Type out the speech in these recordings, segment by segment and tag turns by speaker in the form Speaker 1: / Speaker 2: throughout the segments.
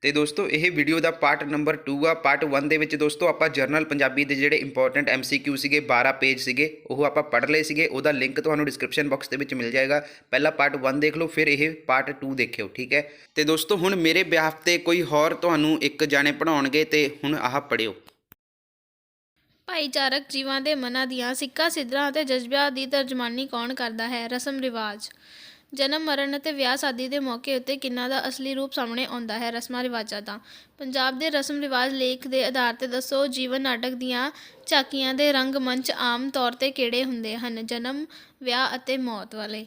Speaker 1: ਤੇ ਦੋਸਤੋ ਇਹ ਵੀਡੀਓ ਦਾ ਪਾਰਟ ਨੰਬਰ 2 ਆ। ਪਾਰਟ 1 ਦੇ ਵਿੱਚ ਦੋਸਤੋ ਆਪਾਂ ਜਰਨਲ ਪੰਜਾਬੀ ਦੇ ਜਿਹੜੇ ਇੰਪੋਰਟੈਂਟ MCQ ਸੀਗੇ 12 ਪੇਜ ਸੀਗੇ ਉਹ ਆਪਾਂ ਪੜ੍ਹ ਲਏ ਸੀਗੇ। ਉਹਦਾ ਲਿੰਕ ਤੁਹਾਨੂੰ ਡਿਸਕ੍ਰਿਪਸ਼ਨ ਬਾਕਸ ਦੇ ਵਿੱਚ ਮਿਲ ਜਾਏਗਾ। ਪਹਿਲਾਂ ਪਾਰਟ 1 ਦੇਖ ਲਓ, ਫਿਰ ਇਹ ਪਾਰਟ 2 ਦੇਖਿਓ, ਠੀਕ ਹੈ। ਤੇ ਦੋਸਤੋ ਹੁਣ ਮੇਰੇ ਬਿਹਾਫ ਤੇ ਕੋਈ ਹੋਰ ਤੁਹਾਨੂੰ ਇੱਕ ਜਾਣੇ ਪੜ੍ਹਾਉਣਗੇ ਤੇ ਹੁਣ ਆਹ ਪੜ੍ਹਿਓ।
Speaker 2: ਭਾਈਚਾਰਕ ਜੀਵਾਂ ਦੇ ਮਨਾਂ ਦੀਆਂ ਸਿੱਕਾਂ ਸਿੱਧਰਾਂ ਅਤੇ ਜਜ਼ਬਿਆਂ ਦੀ ਤਰਜਮਾਨੀ ਕੌਣ ਕਰਦਾ ਹੈ? ਰਸਮ ਰਿਵਾਜ। ਜਨਮ ਮਰਨ ਅਤੇ ਵਿਆਹ ਸ਼ਾਦੀ ਦੇ ਮੌਕੇ ਉੱਤੇ ਕਿਹਨਾਂ ਦਾ ਅਸਲੀ ਰੂਪ ਸਾਹਮਣੇ ਆਉਂਦਾ ਹੈ? ਰਸਮਾਂ ਰਿਵਾਜਾਂ ਦਾ। ਪੰਜਾਬ ਦੇ ਰਸਮ ਰਿਵਾਜ ਲੇਖ ਦੇ ਆਧਾਰ 'ਤੇ ਦੱਸੋ। ਜੀਵਨ ਨਾਟਕ ਦੀਆਂ ਝਾਕੀਆਂ ਦੇ ਰੰਗਮੰਚ ਆਮ ਤੌਰ 'ਤੇ ਕਿਹੜੇ ਹੁੰਦੇ ਹਨ? ਜਨਮ, ਵਿਆਹ ਅਤੇ ਮੌਤ ਵਾਲੇ।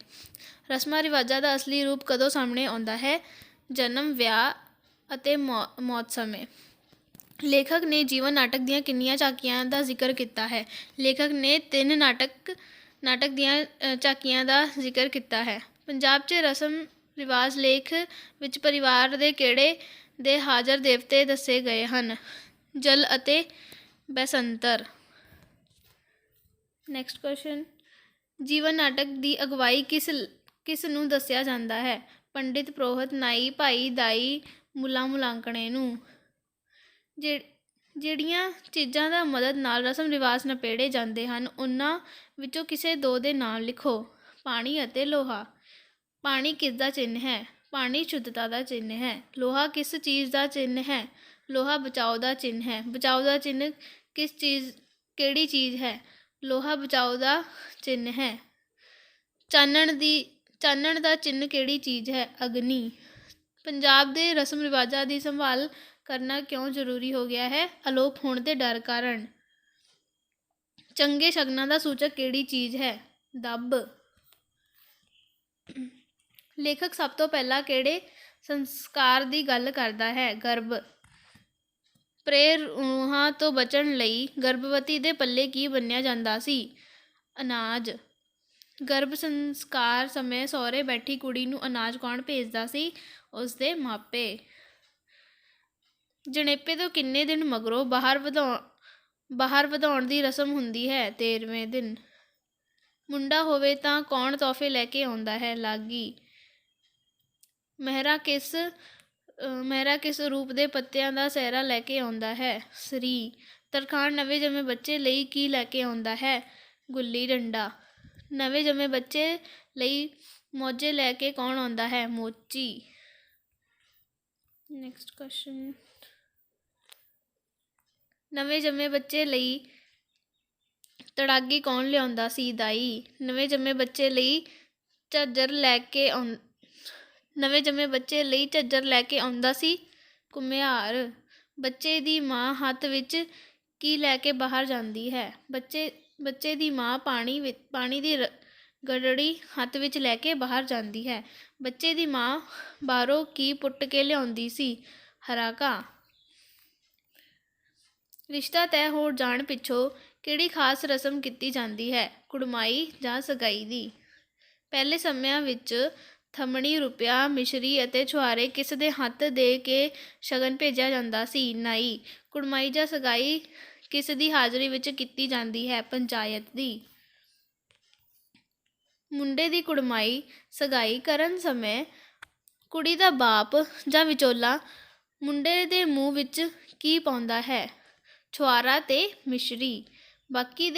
Speaker 2: ਰਸਮਾਂ ਰਿਵਾਜਾਂ ਦਾ ਅਸਲੀ ਰੂਪ ਕਦੋਂ ਸਾਹਮਣੇ ਆਉਂਦਾ ਹੈ? ਜਨਮ, ਵਿਆਹ ਅਤੇ ਮੌਤ ਸਮੇਂ। ਲੇਖਕ ਨੇ ਜੀਵਨ ਨਾਟਕ ਦੀਆਂ ਕਿੰਨੀਆਂ ਝਾਕੀਆਂ ਦਾ ਜ਼ਿਕਰ ਕੀਤਾ ਹੈ? ਲੇਖਕ ਨੇ 3 ਨਾਟਕ ਦੀਆਂ ਝਾਕੀਆਂ ਦਾ ਜ਼ਿਕਰ ਕੀਤਾ ਹੈ। ਪੰਜਾਬ 'ਚ ਰਸਮ ਰਿਵਾਜ ਲੇਖ ਵਿੱਚ ਪਰਿਵਾਰ ਦੇ ਕਿਹੜੇ ਦੇ ਹਾਜ਼ਰ ਦੇਵਤੇ ਦੱਸੇ ਗਏ ਹਨ? ਜਲ ਅਤੇ ਬੈਸੰਤਰ। Next question. ਜੀਵਨ ਨਾਟਕ ਦੀ ਅਗਵਾਈ ਕਿਸ ਨੂੰ ਦੱਸਿਆ ਜਾਂਦਾ ਹੈ? ਪੰਡਿਤ, ਪ੍ਰੋਹਤ, ਨਾਈ, ਭਾਈ, ਦਾਈ, ਮੁਲਾ ਮੁਲਾਂਕਣੇ ਨੂੰ। ਜਿਹੜੀਆਂ ਚੀਜ਼ਾਂ ਦਾ ਮਦਦ ਨਾਲ ਰਸਮ ਰਿਵਾਜ ਨਿਬੇੜੇ ਜਾਂਦੇ ਹਨ ਉਹਨਾਂ ਵਿੱਚੋਂ ਕਿਸੇ 2 ਦੇ ਨਾਮ ਲਿਖੋ। ਪਾਣੀ ਅਤੇ ਲੋਹਾ। ਪਾਣੀ ਕਿਸ ਦਾ ਚਿੰਨ੍ਹ ਹੈ? ਪਾਣੀ ਸ਼ੁੱਧਤਾ ਦਾ ਚਿੰਨ੍ਹ ਹੈ। ਲੋਹਾ ਕਿਸ ਚੀਜ਼ ਦਾ ਚਿੰਨ੍ਹ ਹੈ? ਲੋਹਾ ਬਚਾਓ ਦਾ ਚਿੰਨ੍ਹ ਹੈ। ਬਚਾਓ ਦਾ ਚਿੰਨ੍ਹ ਕਿਹੜੀ ਚੀਜ਼ ਹੈ? ਲੋਹਾ ਬਚਾਓ ਦਾ ਚਿੰਨ੍ਹ ਹੈ। ਚਾਨਣ ਦਾ ਚਿੰਨ੍ਹ ਕਿਹੜੀ ਚੀਜ਼ ਹੈ? ਅਗਨੀ। ਪੰਜਾਬ ਦੇ ਰਸਮ ਰਿਵਾਜਾਂ ਦੀ ਸੰਭਾਲ ਕਰਨਾ ਕਿਉਂ ਜ਼ਰੂਰੀ ਹੋ ਗਿਆ ਹੈ? ਅਲੋਪ ਹੋਣ ਦੇ ਡਰ ਕਾਰਨ। ਚੰਗੇ ਸ਼ਗਨਾਂ ਦਾ ਸੂਚਕ ਕਿਹੜੀ ਚੀਜ਼ ਹੈ? ਦੱਬ। ਲੇਖਕ ਸਭ ਤੋਂ ਪਹਿਲਾਂ ਕਿਹੜੇ ਸੰਸਕਾਰ ਦੀ ਗੱਲ ਕਰਦਾ ਹੈ? ਗਰਭ। ਪ੍ਰੈ ਰੂਹਾਂ ਤੋਂ ਬਚਣ ਲਈ ਗਰਭਵਤੀ ਦੇ ਪੱਲੇ ਕੀ ਬੰਨ੍ਹਿਆ ਜਾਂਦਾ ਸੀ? ਅਨਾਜ। ਗਰਭ ਸੰਸਕਾਰ ਸਮੇਂ ਸਹੁਰੇ ਬੈਠੀ ਕੁੜੀ ਨੂੰ ਅਨਾਜ ਕੌਣ ਭੇਜਦਾ ਸੀ? ਉਸਦੇ ਮਾਪੇ। ਜਣੇਪੇ ਤੋਂ ਕਿੰਨੇ ਦਿਨ ਮਗਰੋਂ ਬਾਹਰ ਵਧਾਉਣ ਦੀ ਰਸਮ ਹੁੰਦੀ ਹੈ? 13ਵੇਂ ਦਿਨ। ਮੁੰਡਾ ਹੋਵੇ ਤਾਂ ਕੌਣ ਤੋਹਫੇ ਲੈ ਕੇ ਆਉਂਦਾ ਹੈ? ਲਾਗੀ। ਮਹਿਰਾ ਕਿਸ ਰੂਪ ਦੇ ਪੱਤਿਆਂ ਦਾ ਸਿਹਰਾ ਲੈ ਕੇ ਆਉਂਦਾ ਹੈ? ਸਰੀ। ਤਰਖਾਣ ਨਵੇਂ ਜੰਮੇ ਬੱਚੇ ਲਈ ਕੀ ਲੈ ਕੇ ਆਉਂਦਾ ਹੈ? ਗੁੱਲੀ ਡੰਡਾ। ਨਵੇਂ ਜੰਮੇ ਬੱਚੇ ਲਈ ਮੋਜੇ ਲੈ ਕੇ ਕੌਣ ਆਉਂਦਾ ਹੈ? ਮੋਚੀ। Next question. ਨਵੇਂ ਜੰਮੇ ਬੱਚੇ ਲਈ ਤੜਾਗੀ ਕੌਣ ਲਿਆਉਂਦਾ ਸੀ? ਦਾਈ। ਨਵੇਂ ਜੰਮੇ ਬੱਚੇ ਲਈ ਝੱਜਰ ਲੈ ਕੇ ਆਉਂਦਾ ਸੀ? ਘੁਮਿਆਰ। ਬੱਚੇ ਦੀ ਮਾਂ ਹੱਥ ਵਿੱਚ ਕੀ ਲੈ ਕੇ ਬਾਹਰ ਜਾਂਦੀ ਹੈ? ਬੱਚੇ ਦੀ ਮਾਂ ਪਾਣੀ ਦੀ ਗੜੜੀ ਹੱਥ ਵਿੱਚ ਲੈ ਕੇ ਬਾਹਰ ਜਾਂਦੀ ਹੈ। ਬੱਚੇ ਦੀ ਮਾਂ ਬਾਹਰੋਂ ਕੀ ਪੁੱਟ ਕੇ ਲਿਆਉਂਦੀ ਸੀ? ਹਰਾ ਘਾਹ। ਰਿਸ਼ਤਾ ਤੈਅ ਹੋ ਜਾਣ ਪਿੱਛੋਂ ਕਿਹੜੀ ਖਾਸ ਰਸਮ ਕੀਤੀ ਜਾਂਦੀ ਹੈ? ਕੁੜਮਾਈ ਜਾਂ ਸਗਾਈ ਦੀ। ਪਹਿਲੇ ਸਮਿਆਂ ਵਿੱਚ ਥੰਮਣੀ, ਰੁਪਿਆ, ਮਿਸ਼ਰੀ ਅਤੇ ਛੁਹਾਰੇ ਕਿਸ ਦੇ ਹੱਥ ਦੇ ਕੇ ਸ਼ਗਨ ਭੇਜਿਆ ਜਾਂਦਾ ਸੀ? ਨਾਈ। ਕੁੜਮਾਈ ਜਾਂ ਸਗਾਈ ਕਿਸ ਦੀ ਹਾਜ਼ਰੀ ਵਿੱਚ ਕੀਤੀ ਜਾਂਦੀ ਹੈ? ਪੰਚਾਇਤ ਦੀ। ਮੁੰਡੇ ਦੀ ਕੁੜਮਾਈ ਸਗਾਈ ਕਰਨ ਸਮੇਂ ਕੁੜੀ ਦਾ ਬਾਪ ਜਾਂ ਵਿਚੋਲਾ ਮੁੰਡੇ ਦੇ ਮੂੰਹ ਵਿੱਚ ਕੀ ਪਾਉਂਦਾ ਹੈ? ਛੁਹਾਰਾ ਤੇ ਮਿਸ਼ਰੀ। ਬਾਕੀ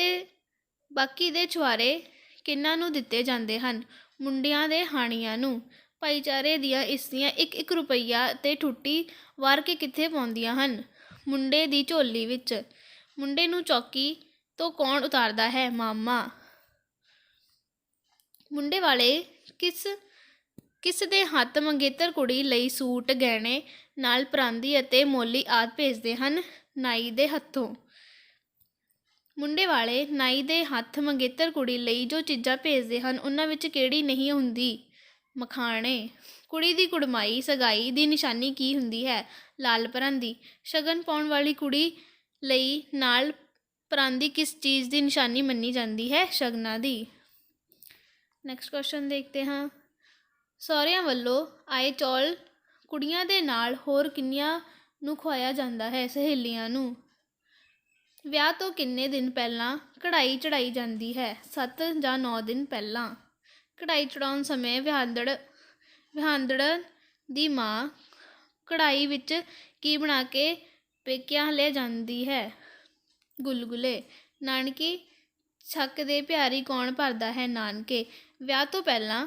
Speaker 2: ਦੇ ਛੁਹਾਰੇ ਕਿਹਨਾਂ ਨੂੰ ਦਿੱਤੇ ਜਾਂਦੇ ਹਨ? ਮੁੰਡਿਆਂ ਦੇ ਹਾਣੀਆਂ ਨੂੰ। ਭਾਈਚਾਰੇ ਦੀਆਂ ਇਸਤਰੀਆਂ 1-1 ਰੁਪਈਆ ਤੇ ਠੁੱਟੀ ਵਾਰ ਕੇ ਕਿੱਥੇ ਪਾਉਂਦੀਆਂ ਹਨ? ਮੁੰਡੇ ਦੀ ਝੋਲੀ ਵਿੱਚ। ਮੁੰਡੇ ਨੂੰ ਚੌਕੀ ਤੋਂ ਕੌਣ ਉਤਾਰਦਾ ਹੈ? ਮਾਮਾ। ਮੁੰਡੇ ਵਾਲੇ ਕਿਸ ਦੇ ਹੱਥ ਮੰਗੇਤਰ ਕੁੜੀ ਲਈ ਸੂਟ, ਗਹਿਣੇ ਨਾਲ ਪਰਾਂਦੀ ਅਤੇ ਮੌਲੀ ਆਦਿ ਭੇਜਦੇ ਹਨ? ਨਾਈ ਦੇ ਹੱਥੋਂ। ਮੁੰਡੇ ਵਾਲੇ ਨਾਈ ਦੇ ਹੱਥ ਮੰਗੇਤਰ ਕੁੜੀ ਲਈ ਜੋ ਚੀਜ਼ਾਂ ਭੇਜਦੇ ਹਨ ਉਹਨਾਂ ਵਿੱਚ ਕਿਹੜੀ ਨਹੀਂ ਹੁੰਦੀ? ਮਖਾਣੇ। ਕੁੜੀ ਦੀ ਕੁੜਮਾਈ ਸਗਾਈ ਦੀ ਨਿਸ਼ਾਨੀ ਕੀ ਹੁੰਦੀ ਹੈ? ਲਾਲ ਪਰਾਂਦੀ। ਸ਼ਗਨ ਪਾਉਣ ਵਾਲੀ ਕੁੜੀ ਲਈ ਨਾਲ ਪਰਾਂਦੀ ਕਿਸ ਚੀਜ਼ ਦੀ ਨਿਸ਼ਾਨੀ ਮੰਨੀ ਜਾਂਦੀ ਹੈ? ਸ਼ਗਨਾਂ ਦੀ। ਨੈਕਸਟ ਕੁਐਸਚਨ ਦੇਖਦੇ ਹਾਂ। ਸਹੁਰਿਆਂ ਵੱਲੋਂ ਆਏ ਚੌਲ ਕੁੜੀਆਂ ਦੇ ਨਾਲ ਹੋਰ ਕਿੰਨੀਆਂ ਨੂੰ ਖਵਾਇਆ ਜਾਂਦਾ ਹੈ? ਸਹੇਲੀਆਂ ਨੂੰ। ਵਿਆਹ ਤੋਂ ਕਿੰਨੇ ਦਿਨ ਪਹਿਲਾਂ ਕਢਾਈ ਚੜ੍ਹਾਈ ਜਾਂਦੀ ਹੈ? 7 ਜਾਂ 9 ਦਿਨ ਪਹਿਲਾਂ। ਕਢਾਈ ਚੜ੍ਹਾਉਣ ਸਮੇਂ ਵਿਆਹੁੰਦੜ ਦੀ ਮਾਂ ਕੜਾਈ ਵਿੱਚ ਕੀ ਬਣਾ ਕੇ ਪੇਕਿਆਂ ਲੈ ਜਾਂਦੀ ਹੈ? ਗੁਲਗੁਲੇ। ਨਾਨਕੀ ਛੱਕ ਦੇ ਪਿਆਰੀ ਕੌਣ ਭਰਦਾ ਹੈ? ਨਾਨਕੇ। ਵਿਆਹ ਤੋਂ ਪਹਿਲਾਂ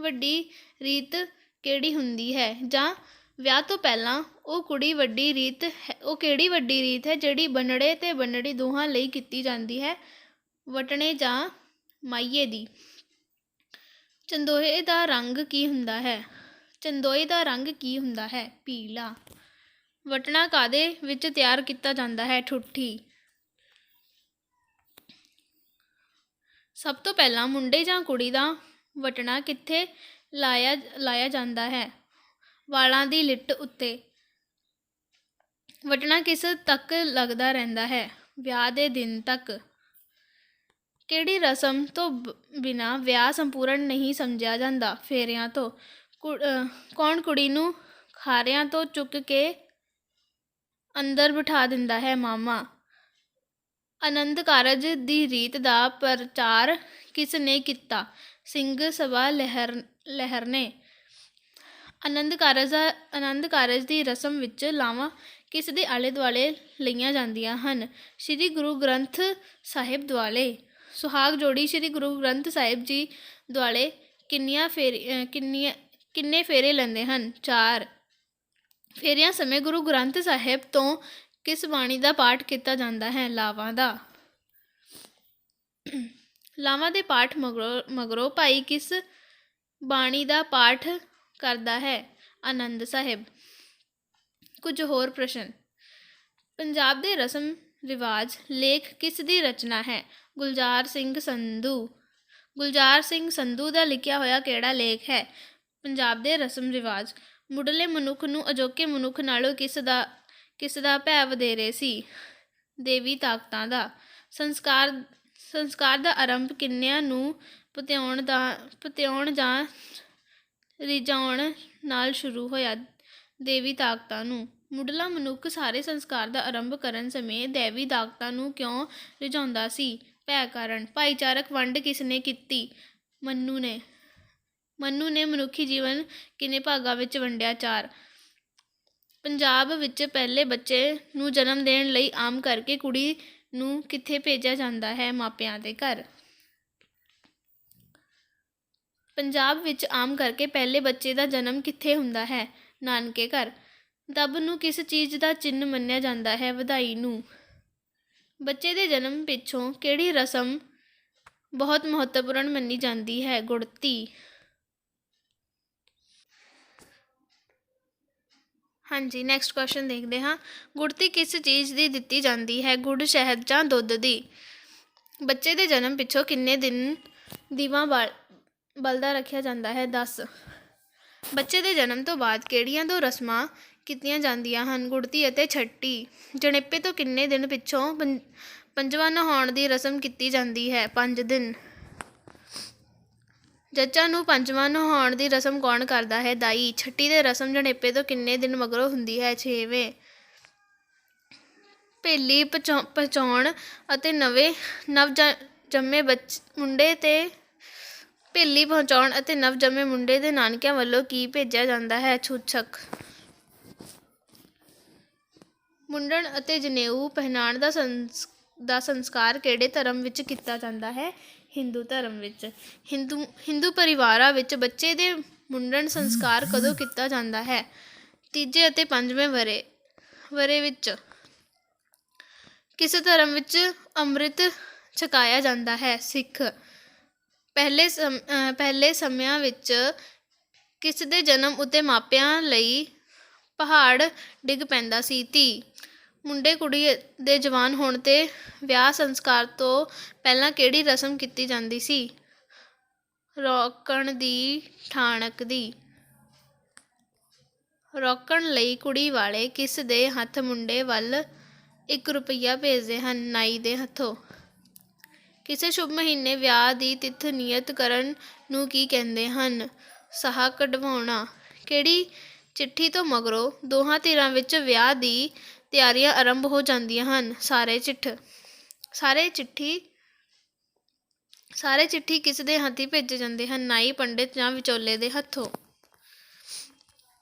Speaker 2: ਵੱਡੀ ਰੀਤ ਕਿਹੜੀ ਹੁੰਦੀ ਹੈ? ਜਾਂ ਵਿਆਹ ਤੋਂ ਪਹਿਲਾਂ ਉਹ ਕਿਹੜੀ ਵੱਡੀ ਰੀਤ ਹੈ ਜਿਹੜੀ ਬੰਨੜੇ ਤੇ ਬੰਨੜੀ ਦੋਹਾਂ ਲਈ ਕੀਤੀ ਜਾਂਦੀ ਹੈ? ਵਟਣੇ ਜਾਂ ਮਾਹੀਏ ਦੀ। ਚੰਦੋਏ ਦਾ ਰੰਗ ਕੀ ਹੁੰਦਾ ਹੈ? ਚੰਦੋਏ ਦਾ ਰੰਗ ਕੀ ਹੁੰਦਾ ਹੈ? ਪੀਲਾ। ਵਟਣਾ ਕਾਹਦੇ ਵਿੱਚ ਤਿਆਰ ਕੀਤਾ ਜਾਂਦਾ ਹੈ? ਠੁੱਠੀ। ਸਭ ਤੋਂ ਪਹਿਲਾਂ ਮੁੰਡੇ ਜਾਂ ਕੁੜੀ ਦਾ ਵਟਣਾ ਕਿੱਥੇ ਲਾਇਆ ਜਾਂਦਾ ਹੈ? ਵਾਲਾਂ ਦੀ ਲਿੱਟ ਉੱਤੇ। ਵਟਣਾ ਕਿਸ ਤੱਕ ਲੱਗਦਾ ਰਹਿੰਦਾ ਹੈ? ਵਿਆਹ ਦੇ ਦਿਨ ਤੱਕ। ਕਿਹੜੀ ਰਸਮ ਤੋਂ ਬਿਨਾਂ ਵਿਆਹ ਸੰਪੂਰਨ ਨਹੀਂ ਸਮਝਿਆ ਜਾਂਦਾ? ਫੇਰਿਆਂ ਤੋਂ। ਕੌਣ ਕੁੜੀ ਨੂੰ ਖਾਰਿਆਂ ਤੋਂ ਚੁੱਕ ਕੇ ਅੰਦਰ ਬਿਠਾ ਦਿੰਦਾ ਹੈ? ਮਾਮਾ। ਆਨੰਦ ਕਾਰਜ ਦੀ ਰੀਤ ਦਾ ਪ੍ਰਚਾਰ ਕਿਸ ਨੇ ਕੀਤਾ? ਸਿੰਘ ਸਭਾ ਲਹਿਰ ਨੇ। ਆਨੰਦ ਕਾਰਜ ਦੀ ਰਸਮ ਵਿੱਚ ਲਾਵਾਂ ਕਿਸ ਦੇ ਆਲੇ ਦੁਆਲੇ ਲਈਆਂ ਜਾਂਦੀਆਂ ਹਨ? ਸ੍ਰੀ ਗੁਰੂ ਗ੍ਰੰਥ ਸਾਹਿਬ ਦੁਆਲੇ। ਸੁਹਾਗ ਜੋੜੀ ਸ੍ਰੀ ਗੁਰੂ ਗ੍ਰੰਥ ਸਾਹਿਬ ਜੀ ਦੁਆਲੇ ਕਿੰਨੇ ਫੇਰੇ ਲੈਂਦੇ ਹਨ? 4। ਫੇਰਿਆਂ ਸਮੇਂ ਗੁਰੂ ਗ੍ਰੰਥ ਸਾਹਿਬ ਤੋਂ ਕਿਸ ਬਾਣੀ ਦਾ ਪਾਠ ਕੀਤਾ ਜਾਂਦਾ ਹੈ? ਲਾਵਾਂ ਦਾ। ਲਾਵਾਂ ਦੇ ਪਾਠ ਮਗਰੋਂ ਭਾਈ ਕਿਸ ਬਾਣੀ ਦਾ ਪਾਠ ਕਰਦਾ ਹੈ? ਆਨੰਦ ਸਾਹਿਬ। ਕੁਝ ਹੋਰ ਪ੍ਰਸ਼ਨ। ਪੰਜਾਬ ਦੇ ਰਸਮ ਰਿਵਾਜ ਲੇਖ ਕਿਸ ਦੀ ਰਚਨਾ ਹੈ? ਗੁਲਜ਼ਾਰ ਸਿੰਘ ਸੰਧੂ। ਗੁਲਜ਼ਾਰ ਸਿੰਘ ਸੰਧੂ ਦਾ ਲਿਖਿਆ ਹੋਇਆ ਕਿਹੜਾ ਲੇਖ ਹੈ? ਪੰਜਾਬ ਦੇ ਰਸਮ ਰਿਵਾਜ। ਮੁੱਢਲੇ ਮਨੁੱਖ ਨੂੰ ਅਜੋਕੇ ਮਨੁੱਖ ਨਾਲੋਂ ਕਿਸ ਦਾ ਭੈ ਵਧੇਰੇ ਸੀ? ਦੇਵੀ ਤਾਕਤਾਂ ਦਾ। ਸੰਸਕਾਰ ਦਾ ਆਰੰਭ ਕਿੰਨਿਆਂ ਨੂੰ ਪਤਿਆਉਣ ਜਾਂ ਰਿਝਾਉਣ ਨਾਲ ਸ਼ੁਰੂ ਹੋਇਆ? ਦੇਵੀ ਤਾਕਤਾਂ ਨੂੰ। ਮੁੱਢਲਾ ਮਨੁੱਖ ਸਾਰੇ ਸੰਸਕਾਰ ਦਾ ਆਰੰਭ ਕਰਨ ਸਮੇਂ ਦੇਵੀ ਤਾਕਤਾਂ ਨੂੰ ਕਿਉਂ ਰਿਝਾਉਂਦਾ ਸੀ? ਭੈ ਕਾਰਨ। ਭਾਈਚਾਰਕ ਵੰਡ ਕਿਸ ਨੇ ਕੀਤੀ? ਮਨੂੰ ਨੇ। ਮਨੂੰ ਨੇ ਮਨੁੱਖੀ ਜੀਵਨ ਕਿੰਨੇ ਭਾਗਾਂ ਵਿੱਚ ਵੰਡਿਆ? 4। ਪੰਜਾਬ ਵਿੱਚ ਪਹਿਲੇ ਬੱਚੇ ਨੂੰ ਜਨਮ ਦੇਣ ਲਈ ਆਮ ਕਰਕੇ ਕੁੜੀ ਨੂੰ ਕਿੱਥੇ ਭੇਜਿਆ ਜਾਂਦਾ ਹੈ? ਮਾਪਿਆਂ ਦੇ ਘਰ। ਪੰਜਾਬ ਵਿੱਚ ਆਮ ਕਰਕੇ ਪਹਿਲੇ ਬੱਚੇ ਦਾ ਜਨਮ ਕਿੱਥੇ ਹੁੰਦਾ ਹੈ? ਨਾਨਕੇ ਘਰ। ਦੱਬ ਨੂੰ ਕਿਸ ਚੀਜ਼ ਦਾ ਚਿੰਨ੍ਹ ਮੰਨਿਆ ਜਾਂਦਾ ਹੈ? ਵਧਾਈ ਨੂੰ। ਬੱਚੇ ਦੇ ਜਨਮ ਪਿੱਛੋਂ ਕਿਹੜੀ ਰਸਮ ਬਹੁਤ ਮਹੱਤਵਪੂਰਨ ਮੰਨੀ ਜਾਂਦੀ ਹੈ? ਗੁੜਤੀ। ਹਾਂਜੀ, ਨੈਕਸਟ ਕੁਐਸਚਨ ਦੇਖਦੇ ਹਾਂ। ਗੁੜਤੀ ਕਿਸ ਚੀਜ਼ ਦੀ ਦਿੱਤੀ ਜਾਂਦੀ ਹੈ? ਗੁੜ, ਸ਼ਹਿਦ ਜਾਂ ਦੁੱਧ ਦੀ। ਬੱਚੇ ਦੇ ਜਨਮ ਪਿੱਛੋਂ ਕਿੰਨੇ ਦਿਨ ਦੀਵਾ ਬਲਦਾ ਰੱਖਿਆ ਜਾਂਦਾ ਹੈ? 10। ਬੱਚੇ ਦੇ ਜਨਮ ਤੋਂ ਬਾਅਦ ਕਿਹੜੀਆਂ ਦੋ ਰਸਮਾਂ ਕੀਤੀਆਂ ਜਾਂਦੀਆਂ ਹਨ? ਗੁੜਤੀ ਅਤੇ ਛਠੀ। ਜਣੇਪੇ ਤੋਂ ਕਿੰਨੇ ਦਿਨ ਪਿੱਛੋਂ ਪੰਜਵਾਂ ਨਹਾਉਣ ਦੀ ਰਸਮ ਕੀਤੀ ਜਾਂਦੀ ਹੈ? 5 ਦਿਨ। ਜੱਚਾ ਨੂੰ ਪੰਜਵਾਂ ਨਹਾਉਣ ਦੀ ਰਸਮ ਕੌਣ ਕਰਦਾ ਹੈ? ਦਾਈ। ਛਠੀ ਦੀ ਰਸਮ ਜਣੇਪੇ ਤੋਂ ਕਿੰਨੇ ਦਿਨ ਮਗਰੋਂ ਹੁੰਦੀ ਹੈ? 6ਵੇਂ। ਭੇਲੀ ਪਹੁੰਚਾਉਣ ਅਤੇ ਨਵ ਜੰਮੇ ਮੁੰਡੇ ਦੇ ਨਾਨਕਿਆਂ ਵੱਲੋਂ ਕੀ ਭੇਜਿਆ ਜਾਂਦਾ ਹੈ? ਛੂਛਕ। ਮੁੰਡਨ ਅਤੇ ਜਨੇਊ ਪਹਿਨਾਉਣ ਦਾ ਸੰਸਕਾਰ ਕਿਹੜੇ ਧਰਮ ਵਿੱਚ ਕੀਤਾ ਜਾਂਦਾ ਹੈ? ਹਿੰਦੂ ਧਰਮ ਵਿੱਚ। ਹਿੰਦੂ ਪਰਿਵਾਰਾਂ ਵਿੱਚ ਬੱਚੇ ਦੇ ਮੁੰਡਨ ਸੰਸਕਾਰ ਕਦੋਂ ਕੀਤਾ ਜਾਂਦਾ ਹੈ? 3 ਅਤੇ 5ਵੇਂ ਵਰ੍ਹੇ ਵਿੱਚ। ਕਿਸ ਧਰਮ ਵਿੱਚ ਅੰਮ੍ਰਿਤ ਛਕਾਇਆ ਜਾਂਦਾ ਹੈ? ਸਿੱਖ। ਪਹਿਲੇ ਸਮਿਆਂ ਵਿੱਚ ਕਿਸ ਦੇ ਜਨਮ ਉੱਤੇ ਮਾਪਿਆਂ ਲਈ ਪਹਾੜ ਡਿੱਗ ਪੈਂਦਾ ਸੀ? ਧੀ। ਮੁੰਡੇ ਕੁੜੀ ਦੇ ਜਵਾਨ ਹੋਣ 'ਤੇ ਵਿਆਹ ਸੰਸਕਾਰ ਤੋਂ ਪਹਿਲਾਂ ਕਿਹੜੀ ਰਸਮ ਕੀਤੀ ਜਾਂਦੀ ਸੀ? ਰੋਕਣ ਦੀ, ਠਾਣਕ ਦੀ। ਰੋਕਣ ਲਈ ਕੁੜੀ ਵਾਲੇ ਕਿਸ ਦੇ ਹੱਥ ਮੁੰਡੇ ਵੱਲ 1 ਰੁਪਈਆ ਭੇਜਦੇ ਹਨ? ਨਾਈ ਦੇ ਹੱਥੋਂ। ਕਿਸੇ ਸ਼ੁਭ ਮਹੀਨੇ ਵਿਆਹ ਦੀ ਤਿਥ ਨਿਯਤ ਕਰਨ ਨੂੰ ਕੀ ਕਹਿੰਦੇ ਹਨ? ਸਾਹਾ ਕਢਵਾਉਣਾ। ਕਿਹੜੀ ਚਿੱਠੀ ਤੋਂ ਮਗਰੋਂ ਦੋਹਾਂ ਧਿਰਾਂ ਵਿੱਚ ਵਿਆਹ ਦੀ ਤਿਆਰੀਆਂ ਆਰੰਭ ਹੋ ਜਾਂਦੀਆਂ ਹਨ? ਸਾਰੇ ਚਿੱਠੀ ਕਿਸ ਦੇ ਹੱਥੀਂ ਭੇਜੇ ਜਾਂਦੇ ਹਨ? ਨਾਈ, ਪੰਡਿਤ ਜਾਂ ਵਿਚੋਲੇ ਦੇ ਹੱਥੋਂ।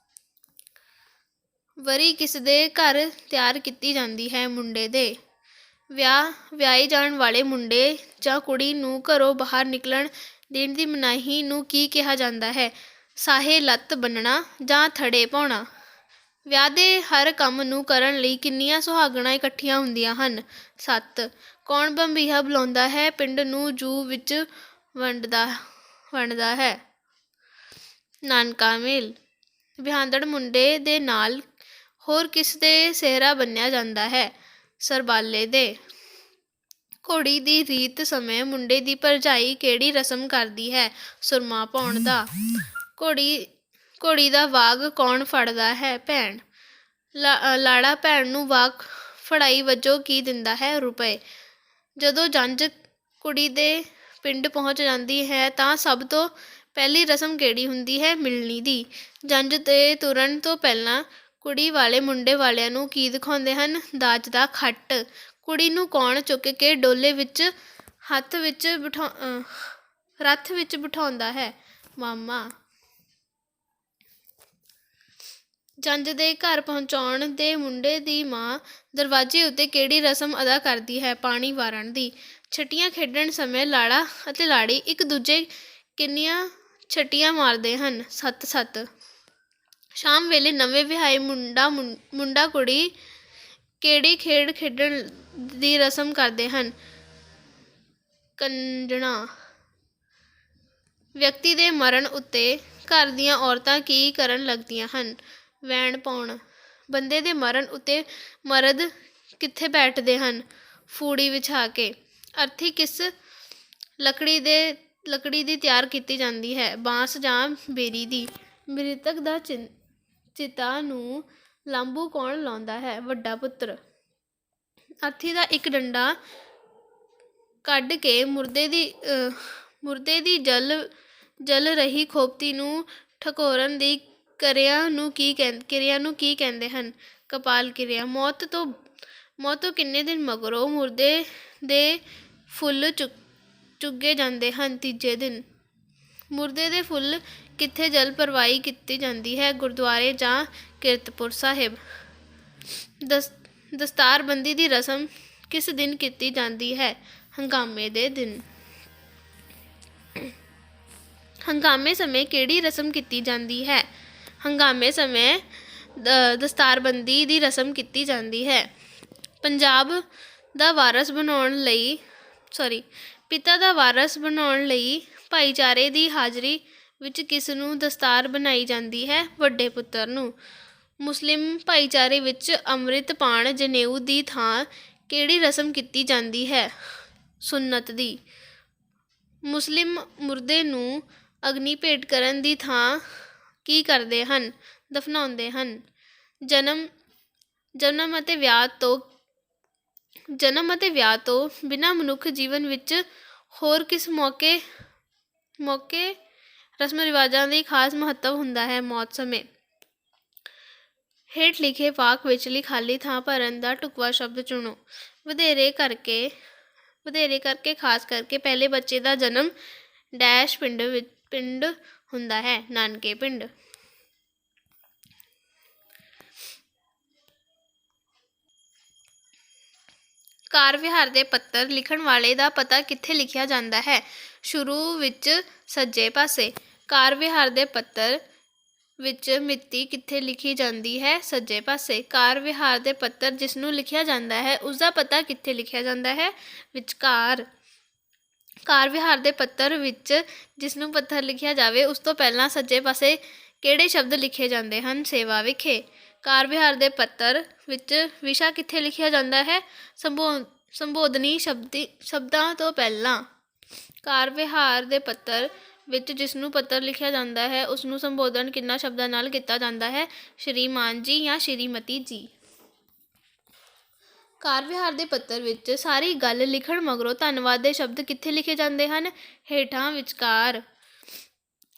Speaker 2: ਵਰੀ ਕਿਸ ਦੇ ਘਰ ਤਿਆਰ ਕੀਤੀ ਜਾਂਦੀ ਹੈ? ਮੁੰਡੇ ਦੇ। ਵਿਆਹੇ ਜਾਣ ਵਾਲੇ ਮੁੰਡੇ ਜਾਂ ਕੁੜੀ ਨੂੰ ਘਰੋਂ ਬਾਹਰ ਨਿਕਲਣ ਦੇਣ ਦੀ ਮਨਾਹੀ ਨੂੰ ਕੀ ਕਿਹਾ ਜਾਂਦਾ ਹੈ? ਸਾਹੇ ਲੱਤ ਬੰਨ੍ਹਣਾ ਜਾਂ ਥੜੇ ਪਾਉਣਾ। ਵਿਆਹ ਦੇ ਹਰ ਕੰਮ ਨੂੰ ਕਰਨ ਲਈ ਕਿੰਨੀਆਂ ਸੁਹਾਗਣਾਂ ਇਕੱਠੀਆਂ ਹੁੰਦੀਆਂ ਹਨ? 7। ਕੌਣ ਬੰਬੀਹਾ ਬੁਲਾਉਂਦਾ ਹੈ? ਪਿੰਡ ਨੂੰ ਜੂਹ ਵਿੱਚ ਵੰਡਦਾ ਹੈ। ਨਾਨਕਾ ਮੇਲ। ਵਿਆਹੁੰਦੜ ਮੁੰਡੇ ਦੇ ਨਾਲ ਹੋਰ ਕਿਸ ਦੇ ਸਿਹਰਾ ਬੰਨ੍ਹਿਆ ਜਾਂਦਾ ਹੈ? ਸਰਬਾਲੇ ਦੇ। ਘੋੜੀ ਦੀ ਰੀਤ ਸਮੇਂ ਮੁੰਡੇ ਦੀ ਭਰਜਾਈ ਕਿਹੜੀ ਰਸਮ ਕਰਦੀ ਹੈ? ਸੁਰਮਾ ਪਾਉਣ ਦਾ। ਘੋੜੀ ਦਾ ਵਾਗ ਕੌਣ ਫੜਦਾ ਹੈ? ਭੈਣ। ਲਾੜਾ ਭੈਣ ਨੂੰ ਵਾਗ ਫੜਾਈ ਵਜੋਂ ਕੀ ਦਿੰਦਾ ਹੈ? ਰੁਪਏ। ਜਦੋਂ ਜੰਝ ਕੁੜੀ ਦੇ ਪਿੰਡ ਪਹੁੰਚ ਜਾਂਦੀ ਹੈ ਤਾਂ ਸਭ ਤੋਂ ਪਹਿਲੀ ਰਸਮ ਕਿਹੜੀ ਹੁੰਦੀ ਹੈ? ਮਿਲਣੀ ਦੀ। ਜੰਝ ਦੇ ਤੁਰਨ ਤੋਂ ਪਹਿਲਾਂ ਕੁੜੀ ਵਾਲੇ ਮੁੰਡੇ ਵਾਲਿਆਂ ਨੂੰ ਕੀ ਦਿਖਾਉਂਦੇ ਹਨ? ਦਾਜ ਦਾ ਖੱਟ। ਕੁੜੀ ਨੂੰ ਕੌਣ ਚੁੱਕ ਕੇ ਡੋਲੇ ਵਿੱਚ ਰੱਥ ਵਿੱਚ ਬਿਠਾਉਂਦਾ ਹੈ? ਮਾਮਾ। ਜੰਝ ਦੇ ਘਰ ਪਹੁੰਚਾਉਣ ਦੇ ਮੁੰਡੇ ਦੀ ਮਾਂ ਦਰਵਾਜ਼ੇ ਉੱਤੇ ਕਿਹੜੀ ਰਸਮ ਅਦਾ ਕਰਦੀ ਹੈ? ਪਾਣੀ ਵਾਰਣ ਦੀ। ਛਟੀਆਂ ਖੇਡਣ ਸਮੇਂ ਲਾੜਾ ਅਤੇ ਲਾੜੀ ਇੱਕ ਦੂਜੇ ਕਿੰਨੀਆਂ ਛਟੀਆਂ ਮਾਰਦੇ ਹਨ? 7-7। ਸ਼ਾਮ ਵੇਲੇ ਨਵੇਂ ਵਿਆਹੇ ਮੁੰਡਾ ਕੁੜੀ ਕਿਹੜੀ ਖੇਡ ਖੇਡਣ ਦੀ ਰਸਮ ਕਰਦੇ ਹਨ? ਕੰਜਣਾ। ਵਿਅਕਤੀ ਦੇ ਮਰਨ ਉੱਤੇ ਘਰ ਦੀਆਂ ਔਰਤਾਂ ਕੀ ਕਰਨ ਲੱਗਦੀਆਂ ਹਨ? ਵੈਣ ਪਾਉਣ। ਬੰਦੇ ਦੇ ਮਰਨ ਉੱਤੇ ਮਰਦ ਕਿੱਥੇ ਬੈਠਦੇ ਹਨ? ਫੂੜੀ ਵਿਛਾ ਕੇ। ਅਰਥੀ ਕਿਸ ਲੱਕੜੀ ਦੀ ਤਿਆਰ ਕੀਤੀ ਜਾਂਦੀ ਹੈ? ਬਾਂਸ ਜਾਂ ਬੇਰੀ ਦੀ। ਮ੍ਰਿਤਕ ਦਾ ਚਿਤਾ ਨੂੰ ਲਾਂਬੂ ਕੌਣ ਲਾਉਂਦਾ ਹੈ? ਵੱਡਾ ਪੁੱਤਰ। ਅਰਥੀ ਦਾ ਇੱਕ ਡੰਡਾ ਕੱਢ ਕੇ ਮੁਰਦੇ ਦੀ ਜਲ ਰਹੀ ਖੋਪੜੀ ਨੂੰ ਠਕੋਰਨ ਦੀ ਕਿਰਿਆ ਨੂੰ ਕੀ ਕਹਿੰਦੇ ਹਨ? ਕਪਾਲ ਕਿਰਿਆ। ਮੌਤ ਤੋਂ ਕਿੰਨੇ ਦਿਨ ਮਗਰੋਂ ਮੁਰਦੇ ਦੇ ਫੁੱਲ ਚੁਗੇ ਜਾਂਦੇ ਹਨ? ਤੀਜੇ ਦਿਨ। ਮੁਰਦੇ ਦੇ ਫੁੱਲ ਕਿੱਥੇ ਜਲ ਪ੍ਰਵਾਹੀ ਕੀਤੀ ਜਾਂਦੀ ਹੈ? ਗੁਰਦੁਆਰੇ ਜਾਂ ਕੀਰਤਪੁਰ ਸਾਹਿਬ। ਦਸਤਾਰਬੰਦੀ ਦੀ ਰਸਮ ਕਿਸ ਦਿਨ ਕੀਤੀ ਜਾਂਦੀ ਹੈ? ਹੰਗਾਮੇ ਦੇ ਦਿਨ। ਹੰਗਾਮੇ ਸਮੇਂ ਕਿਹੜੀ ਰਸਮ ਕੀਤੀ ਜਾਂਦੀ ਹੈ? ਹੰਗਾਮੇ ਸਮੇਂ ਦਸਤਾਰਬੰਦੀ ਦੀ ਰਸਮ ਕੀਤੀ ਜਾਂਦੀ ਹੈ। ਪਿਤਾ ਦਾ ਵਾਰਸ ਬਣਾਉਣ ਲਈ ਭਾਈਚਾਰੇ ਦੀ ਹਾਜ਼ਰੀ ਵਿੱਚ ਕਿਸ ਨੂੰ ਦਸਤਾਰ ਬਣਾਈ ਜਾਂਦੀ ਹੈ? ਵੱਡੇ ਪੁੱਤਰ ਨੂੰ। ਮੁਸਲਿਮ ਭਾਈਚਾਰੇ ਵਿੱਚ ਅੰਮ੍ਰਿਤ ਪਾਨ ਜਨੇਊ ਦੀ ਥਾਂ ਕਿਹੜੀ ਰਸਮ ਕੀਤੀ ਜਾਂਦੀ ਹੈ? ਸੁੰਨਤ ਦੀ। ਮੁਸਲਿਮ ਮੁਰਦੇ ਨੂੰ ਅਗਨੀ ਭੇਟ ਕਰਨ ਦੀ ਥਾਂ ਕੀ ਕਰਦੇ ਹਨ? ਦਫਨਾਉਂਦੇ ਹਨ। ਜਨਮ ਅਤੇ ਵਿਆਹ ਤੋਂ ਬਿਨਾਂ ਮਨੁੱਖ ਜੀਵਨ ਵਿੱਚ ਹੋਰ ਕਿਸ ਮੌਕੇ ਰਸਮ ਰਿਵਾਜਾਂ ਦੀ ਖਾਸ ਮਹੱਤਵ ਹੁੰਦਾ ਹੈ? ਮੌਤ ਸਮੇਂ। ਹੇਠ ਲਿਖੇ ਵਾਕ ਵਿਚਲੀ ਖਾਲੀ ਥਾਂ ਭਰਨ ਦਾ ਢੁਕਵਾਂ ਸ਼ਬਦ ਚੁਣੋ। ਵਧੇਰੇ ਕਰਕੇ ਖਾਸ ਕਰਕੇ ਪਹਿਲੇ ਬੱਚੇ ਦਾ ਜਨਮ ਡੈਸ਼ ਪਿੰਡ ਹੁੰਦਾ ਹੈ? ਨਾਨਕੇ ਪਿੰਡ। ਕਾਰ ਵਿਹਾਰ ਦੇ ਪੱਤਰ ਲਿਖਣ ਵਾਲੇ ਦਾ ਪਤਾ ਕਿੱਥੇ ਲਿਖਿਆ ਜਾਂਦਾ ਹੈ? ਸ਼ੁਰੂ ਵਿੱਚ ਸੱਜੇ ਪਾਸੇ। ਕਾਰ ਵਿਹਾਰ ਦੇ ਪੱਤਰ ਵਿੱਚ ਮਿਤੀ ਕਿੱਥੇ ਲਿਖੀ ਜਾਂਦੀ ਹੈ? ਸੱਜੇ ਪਾਸੇ। ਕਾਰ ਵਿਹਾਰ ਦੇ ਪੱਤਰ ਜਿਸ ਨੂੰ ਲਿਖਿਆ ਜਾਂਦਾ ਹੈ ਉਸਦਾ ਪਤਾ ਕਿੱਥੇ ਲਿਖਿਆ ਜਾਂਦਾ ਹੈ? ਵਿਚਕਾਰ। ਕਾਰ ਵਿਹਾਰ ਦੇ ਪੱਤਰ ਵਿੱਚ ਜਿਸ ਨੂੰ ਪੱਤਰ ਲਿਖਿਆ ਜਾਵੇ ਉਸ ਤੋਂ ਪਹਿਲਾਂ ਸੱਜੇ ਪਾਸੇ ਕਿਹੜੇ ਸ਼ਬਦ ਲਿਖੇ ਜਾਂਦੇ ਹਨ? ਸੇਵਾ ਵਿਖੇ। ਕਾਰ ਵਿਹਾਰ ਦੇ ਪੱਤਰ ਵਿੱਚ ਵਿਸ਼ਾ ਕਿੱਥੇ ਲਿਖਿਆ ਜਾਂਦਾ ਹੈ? ਸੰਬੋਧਨੀ ਸ਼ਬਦਾਂ ਤੋਂ ਪਹਿਲਾਂ। ਕਾਰ ਵਿਹਾਰ ਦੇ ਪੱਤਰ ਵਿੱਚ ਜਿਸ ਨੂੰ ਪੱਤਰ ਲਿਖਿਆ ਜਾਂਦਾ ਹੈ ਉਸਨੂੰ ਸੰਬੋਧਨ ਕਿਹਨਾਂ ਸ਼ਬਦਾਂ ਨਾਲ ਕੀਤਾ ਜਾਂਦਾ ਹੈ? ਸ਼੍ਰੀਮਾਨ ਜੀ ਜਾਂ ਸ਼੍ਰੀਮਤੀ ਜੀ। ਕਾਰ ਵਿਹਾਰ ਦੇ ਪੱਤਰ ਵਿੱਚ ਸਾਰੀ ਗੱਲ ਲਿਖਣ ਮਗਰੋਂ ਧੰਨਵਾਦ ਦੇ ਸ਼ਬਦ ਕਿੱਥੇ ਲਿਖੇ ਜਾਂਦੇ ਹਨ? ਹੇਠਾਂ ਵਿਚਕਾਰ।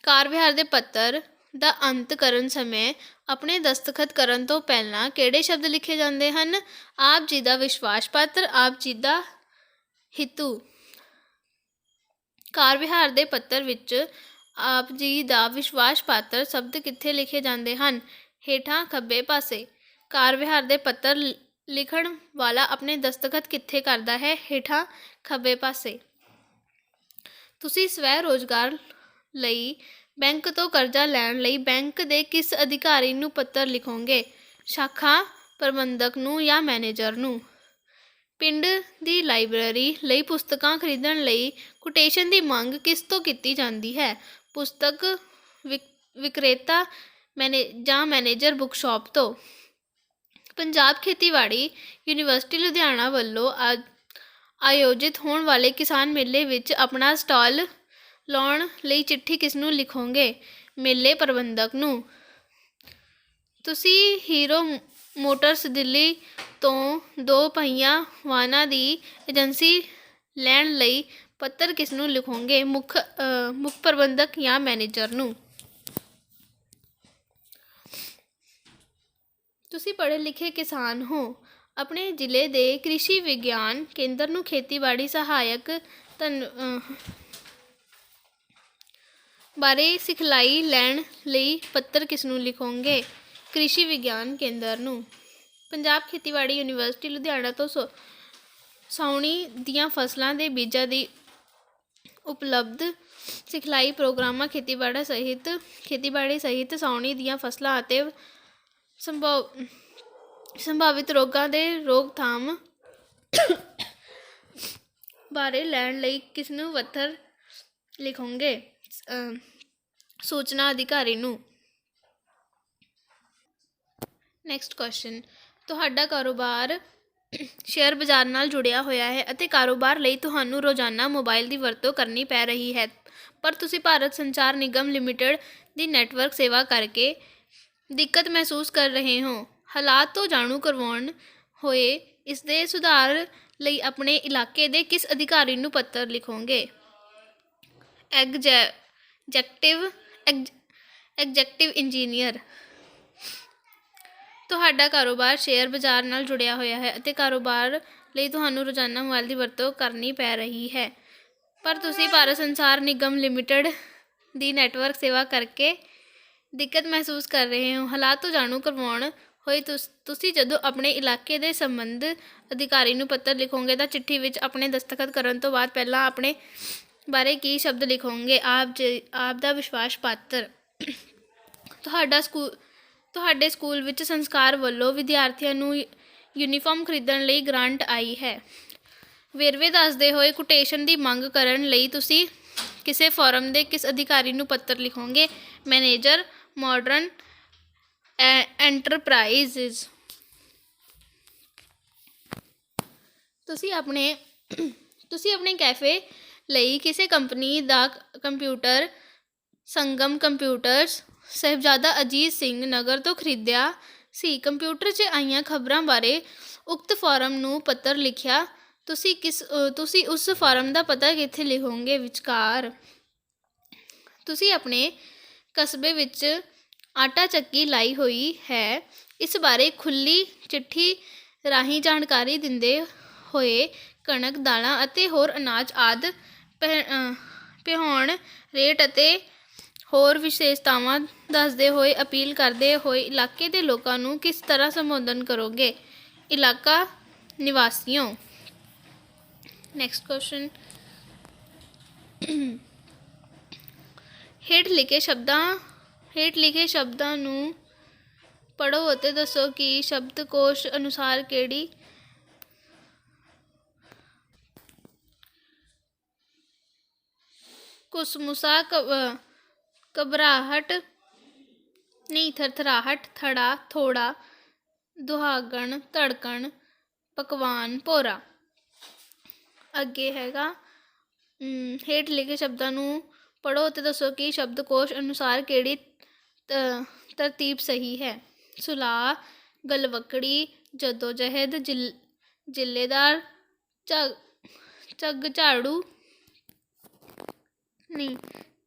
Speaker 2: ਕਾਰ ਵਿਹਾਰ ਦੇ ਪੱਤਰ ਦਾ ਅੰਤ ਕਰਨ ਸਮੇਂ ਆਪਣੇ ਦਸਤਖਤ ਕਰਨ ਤੋਂ ਪਹਿਲਾਂ ਕਿਹੜੇ ਸ਼ਬਦ ਲਿਖੇ ਜਾਂਦੇ ਹਨ? ਆਪ ਜੀ ਦਾ ਵਿਸ਼ਵਾਸ ਪਾਤਰ, ਆਪ ਜੀ ਦਾ ਹਿਤੂ। ਕਾਰ ਵਿਹਾਰ ਦੇ ਪੱਤਰ ਵਿੱਚ ਆਪ ਜੀ ਦਾ ਵਿਸ਼ਵਾਸ ਪਾਤਰ ਸ਼ਬਦ ਕਿੱਥੇ ਲਿਖੇ ਜਾਂਦੇ ਹਨ? ਹੇਠਾਂ ਖੱਬੇ ਪਾਸੇ। ਕਾਰ ਵਿਹਾਰ ਦੇ ਪੱਤਰ ਲਿਖਣ ਵਾਲਾ ਆਪਣੇ ਦਸਤਖਤ ਕਿੱਥੇ ਕਰਦਾ ਹੈ? ਹੇਠਾਂ ਖੱਬੇ ਪਾਸੇ। ਤੁਸੀਂ ਸਵੈ ਰੋਜ਼ਗਾਰ ਲਈ ਬੈਂਕ ਤੋਂ ਕਰਜ਼ਾ ਲੈਣ ਲਈ ਬੈਂਕ ਦੇ ਕਿਸ ਅਧਿਕਾਰੀ ਨੂੰ ਪੱਤਰ ਲਿਖੋਗੇ? ਸ਼ਾਖਾ ਪ੍ਰਬੰਧਕ ਨੂੰ ਜਾਂ ਮੈਨੇਜਰ ਨੂੰ? ਪਿੰਡ ਦੀ ਲਾਇਬ੍ਰੇਰੀ ਲਈ ਪੁਸਤਕਾਂ ਖਰੀਦਣ ਲਈ ਕੋਟੇਸ਼ਨ ਦੀ ਮੰਗ ਕਿਸ ਤੋਂ ਕੀਤੀ ਜਾਂਦੀ ਹੈ? ਪੁਸਤਕ ਵਿਕਰੇਤਾ ਜਾਂ ਮੈਨੇਜਰ ਬੁੱਕਸ਼ਾਪ ਤੋਂ। ਪੰਜਾਬ ਖੇਤੀਬਾੜੀ ਯੂਨੀਵਰਸਿਟੀ ਲੁਧਿਆਣਾ ਵੱਲੋਂ ਆਯੋਜਿਤ ਹੋਣ ਵਾਲੇ ਕਿਸਾਨ ਮੇਲੇ ਵਿੱਚ ਆਪਣਾ ਸਟਾਲ ਲਾਉਣ ਲਈ ਚਿੱਠੀ ਕਿਸ ਨੂੰ ਲਿਖੋਗੇ? ਮੇਲੇ ਪ੍ਰਬੰਧਕ ਨੂੰ। ਤੁਸੀਂ ਹੀਰੋ ਮੋਟਰਸ ਦਿੱਲੀ ਤੋਂ 2 ਪਹੀਆ ਵਾਹਨਾਂ ਦੀ ਏਜੰਸੀ ਲੈਣ ਲਈ ਪੱਤਰ ਕਿਸ ਨੂੰ ਲਿਖੋਗੇ? ਮੁੱਖ ਪ੍ਰਬੰਧਕ ਜਾਂ ਮੈਨੇਜਰ ਨੂੰ। ਤੁਸੀਂ ਪੜ੍ਹੇ ਲਿਖੇ ਕਿਸਾਨ ਹੋ। ਆਪਣੇ ਜ਼ਿਲ੍ਹੇ ਦੇ ਕ੍ਰਿਸ਼ੀ ਵਿਗਿਆਨ ਕੇਂਦਰ ਨੂੰ ਖੇਤੀਬਾੜੀ ਸਹਾਇਕ ਬਾਰੇ ਸਿਖਲਾਈ ਲੈਣ ਲਈ ਪੱਤਰ ਕਿਸ ਨੂੰ ਲਿਖੋਗੇ? ਕ੍ਰਿਸ਼ੀ ਵਿਗਿਆਨ ਕੇਂਦਰ ਨੂੰ। ਪੰਜਾਬ ਖੇਤੀਬਾੜੀ ਯੂਨੀਵਰਸਿਟੀ ਲੁਧਿਆਣਾ ਤੋਂ ਸਾਉਣੀ ਦੀਆਂ ਫਸਲਾਂ ਦੇ ਬੀਜਾਂ ਦੀ ਉਪਲਬਧ ਸਿਖਲਾਈ ਪ੍ਰੋਗਰਾਮਾਂ ਖੇਤੀਬਾੜੀ ਸਹਿਤ ਸਾਉਣੀ ਦੀਆਂ ਫਸਲਾਂ ਅਤੇ ਸੰਭਾਵਿਤ ਰੋਗਾਂ ਦੇ ਰੋਕਥਾਮ ਬਾਰੇ ਲੈਣ ਲਈ ਕਿਸ ਨੂੰ ਪੱਤਰ ਲਿਖੋਗੇ? ਸੂਚਨਾ ਅਧਿਕਾਰੀ ਨੂੰ। Next question. ਤੁਹਾਡਾ ਕਾਰੋਬਾਰ ਸ਼ੇਅਰ ਬਾਜ਼ਾਰ ਨਾਲ ਜੁੜਿਆ ਹੋਇਆ ਹੈ ਅਤੇ ਕਾਰੋਬਾਰ ਲਈ ਤੁਹਾਨੂੰ ਰੋਜ਼ਾਨਾ ਮੋਬਾਈਲ ਦੀ ਵਰਤੋਂ ਕਰਨੀ ਪੈ ਰਹੀ ਹੈ, ਪਰ ਤੁਸੀਂ ਭਾਰਤ ਸੰਚਾਰ ਨਿਗਮ ਲਿਮਟਿਡ ਦੀ ਨੈੱਟਵਰਕ ਸੇਵਾ ਕਰਕੇ ਦਿੱਕਤ ਮਹਿਸੂਸ ਕਰ ਰਹੇ ਹੋ। ਹਾਲਾਤ ਤੋਂ ਜਾਣੂ ਕਰਵਾਉਣ ਹੋਏ ਇਸ ਦੇ ਸੁਧਾਰ ਲਈ ਆਪਣੇ ਇਲਾਕੇ ਦੇ ਕਿਸ ਅਧਿਕਾਰੀ ਨੂੰ ਪੱਤਰ ਲਿਖੋਗੇ? Executive engineer. ਤੁਹਾਡਾ ਕਾਰੋਬਾਰ ਸ਼ੇਅਰ ਬਾਜ਼ਾਰ ਨਾਲ ਜੁੜਿਆ ਹੋਇਆ ਹੈ ਅਤੇ ਕਾਰੋਬਾਰ ਲਈ ਤੁਹਾਨੂੰ ਰੋਜ਼ਾਨਾ ਮੋਬਾਈਲ ਦੀ ਵਰਤੋਂ ਕਰਨੀ ਪੈ ਰਹੀ ਹੈ, ਪਰ ਤੁਸੀਂ ਭਾਰਤ ਸੰਚਾਰ ਨਿਗਮ ਲਿਮਟਿਡ ਦੀ ਨੈੱਟਵਰਕ ਸੇਵਾ ਕਰਕੇ ਦਿੱਕਤ ਮਹਿਸੂਸ ਕਰ ਰਹੇ ਹੋ। ਹਾਲਾਤ ਤੋਂ ਜਾਣੂ ਕਰਵਾਉਣ ਹੋਏ ਤੁਸੀਂ ਜਦੋਂ ਆਪਣੇ ਇਲਾਕੇ ਦੇ ਸੰਬੰਧ ਅਧਿਕਾਰੀ ਨੂੰ ਪੱਤਰ ਲਿਖੋਗੇ ਤਾਂ ਚਿੱਠੀ ਵਿੱਚ ਆਪਣੇ ਦਸਤਖਤ ਕਰਨ ਤੋਂ ਬਾਅਦ ਪਹਿਲਾਂ ਆਪਣੇ ਬਾਰੇ ਕੀ ਸ਼ਬਦ ਲਿਖੋਗੇ? ਆਪ ਦਾ ਵਿਸ਼ਵਾਸ ਪਾਤਰ। ਤੁਹਾਡੇ ਸਕੂਲ ਵਿੱਚ ਸੰਸਕਾਰ ਵੱਲੋਂ ਵਿਦਿਆਰਥੀਆਂ ਨੂੰ ਯੂਨੀਫਾਰਮ ਖਰੀਦਣ ਲਈ ਗ੍ਰਾਂਟ ਆਈ ਹੈ। ਵੇਰਵੇ ਦੱਸਦੇ ਹੋਏ ਕੋਟੇਸ਼ਨ ਦੀ ਮੰਗ ਕਰਨ ਲਈ ਤੁਸੀਂ ਕਿਸੇ ਫਰਮ ਦੇ ਕਿਸ ਅਧਿਕਾਰੀ ਨੂੰ ਪੱਤਰ ਲਿਖੋਗੇ? Manager modern ਐਂਟਰਪ੍ਰਾਈਜ਼ਜ਼। ਤੁਸੀਂ ਆਪਣੇ ਕੈਫੇ ਲਈ ਕਿਸੇ ਕੰਪਨੀ ਦਾ ਕੰਪਿਊਟਰ ਸੰਗਮ ਕੰਪਿਊਟਰਸ ਸਾਹਿਬਜ਼ਾਦਾ ਅਜੀਤ ਸਿੰਘ ਨਗਰ ਤੋਂ ਖਰੀਦਿਆ ਸੀ। ਕੰਪਿਊਟਰ 'ਚ ਆਈਆਂ ਖਬਰਾਂ ਬਾਰੇ ਉਕਤ ਫਾਰਮ ਨੂੰ ਪੱਤਰ ਲਿਖਿਆ। ਤੁਸੀਂ ਉਸ ਫਾਰਮ ਦਾ ਪਤਾ ਕਿੱਥੇ ਲਿਖੋਗੇ? ਵਿਚਕਾਰ। ਤੁਸੀਂ ਆਪਣੇ ਕਸਬੇ ਵਿੱਚ ਆਟਾ ਚੱਕੀ ਲਾਈ ਹੋਈ ਹੈ, ਇਸ ਬਾਰੇ ਖੁੱਲ੍ਹੀ ਚਿੱਠੀ ਰਾਹੀਂ ਜਾਣਕਾਰੀ ਦਿੰਦੇ ਹੋਏ ਕਣਕ, ਦਾਲਾਂ ਅਤੇ ਹੋਰ ਅਨਾਜ ਆਦਿ ਪਿਹਾਉਣ ਰੇਟ ਅਤੇ ਹੋਰ ਵਿਸ਼ੇਸ਼ਤਾਵਾਂ ਦੱਸਦੇ ਹੋਏ ਅਪੀਲ ਕਰਦੇ ਹੋਏ ਇਲਾਕੇ ਦੇ ਲੋਕਾਂ ਨੂੰ ਕਿਸ ਤਰ੍ਹਾਂ ਸੰਬੋਧਨ ਕਰੋਗੇ? ਇਲਾਕਾ ਨਿਵਾਸੀਓ। Next question. ਹੇਠ ਲਿਖੇ ਸ਼ਬਦਾਂ ਨੂੰ ਪੜ੍ਹੋ ਅਤੇ ਦੱਸੋ ਕਿ ਸ਼ਬਦਕੋਸ਼ ਅਨੁਸਾਰ ਕਿਹੜੀ ਕੁਸਮੁਸਾ ਥਰਥਰਾਹਟ, ਥੜਾ, ਥੋੜਾ, ਦੁਹਾਗਣ, ਧੜਕਣ, ਪਕਵਾਨ, ਭੋਰਾ। ਅੱਗੇ ਹੈਗਾ ਹੇਠ ਲਿਖੇ ਸ਼ਬਦਾਂ ਨੂੰ ਪੜ੍ਹੋ ਅਤੇ ਦੱਸੋ ਕਿ ਸ਼ਬਦਕੋਸ਼ ਅਨੁਸਾਰ ਕਿਹੜੀ ਤਰਤੀਬ ਸਹੀ ਹੈ। ਸੁਲਾਹ, ਗਲਵੱਕੜੀ, ਜੱਦੋਜਹਿਦ, ਜ਼ਿਲ੍ਹੇਦਾਰ, ਝਗੜਾਲੂ,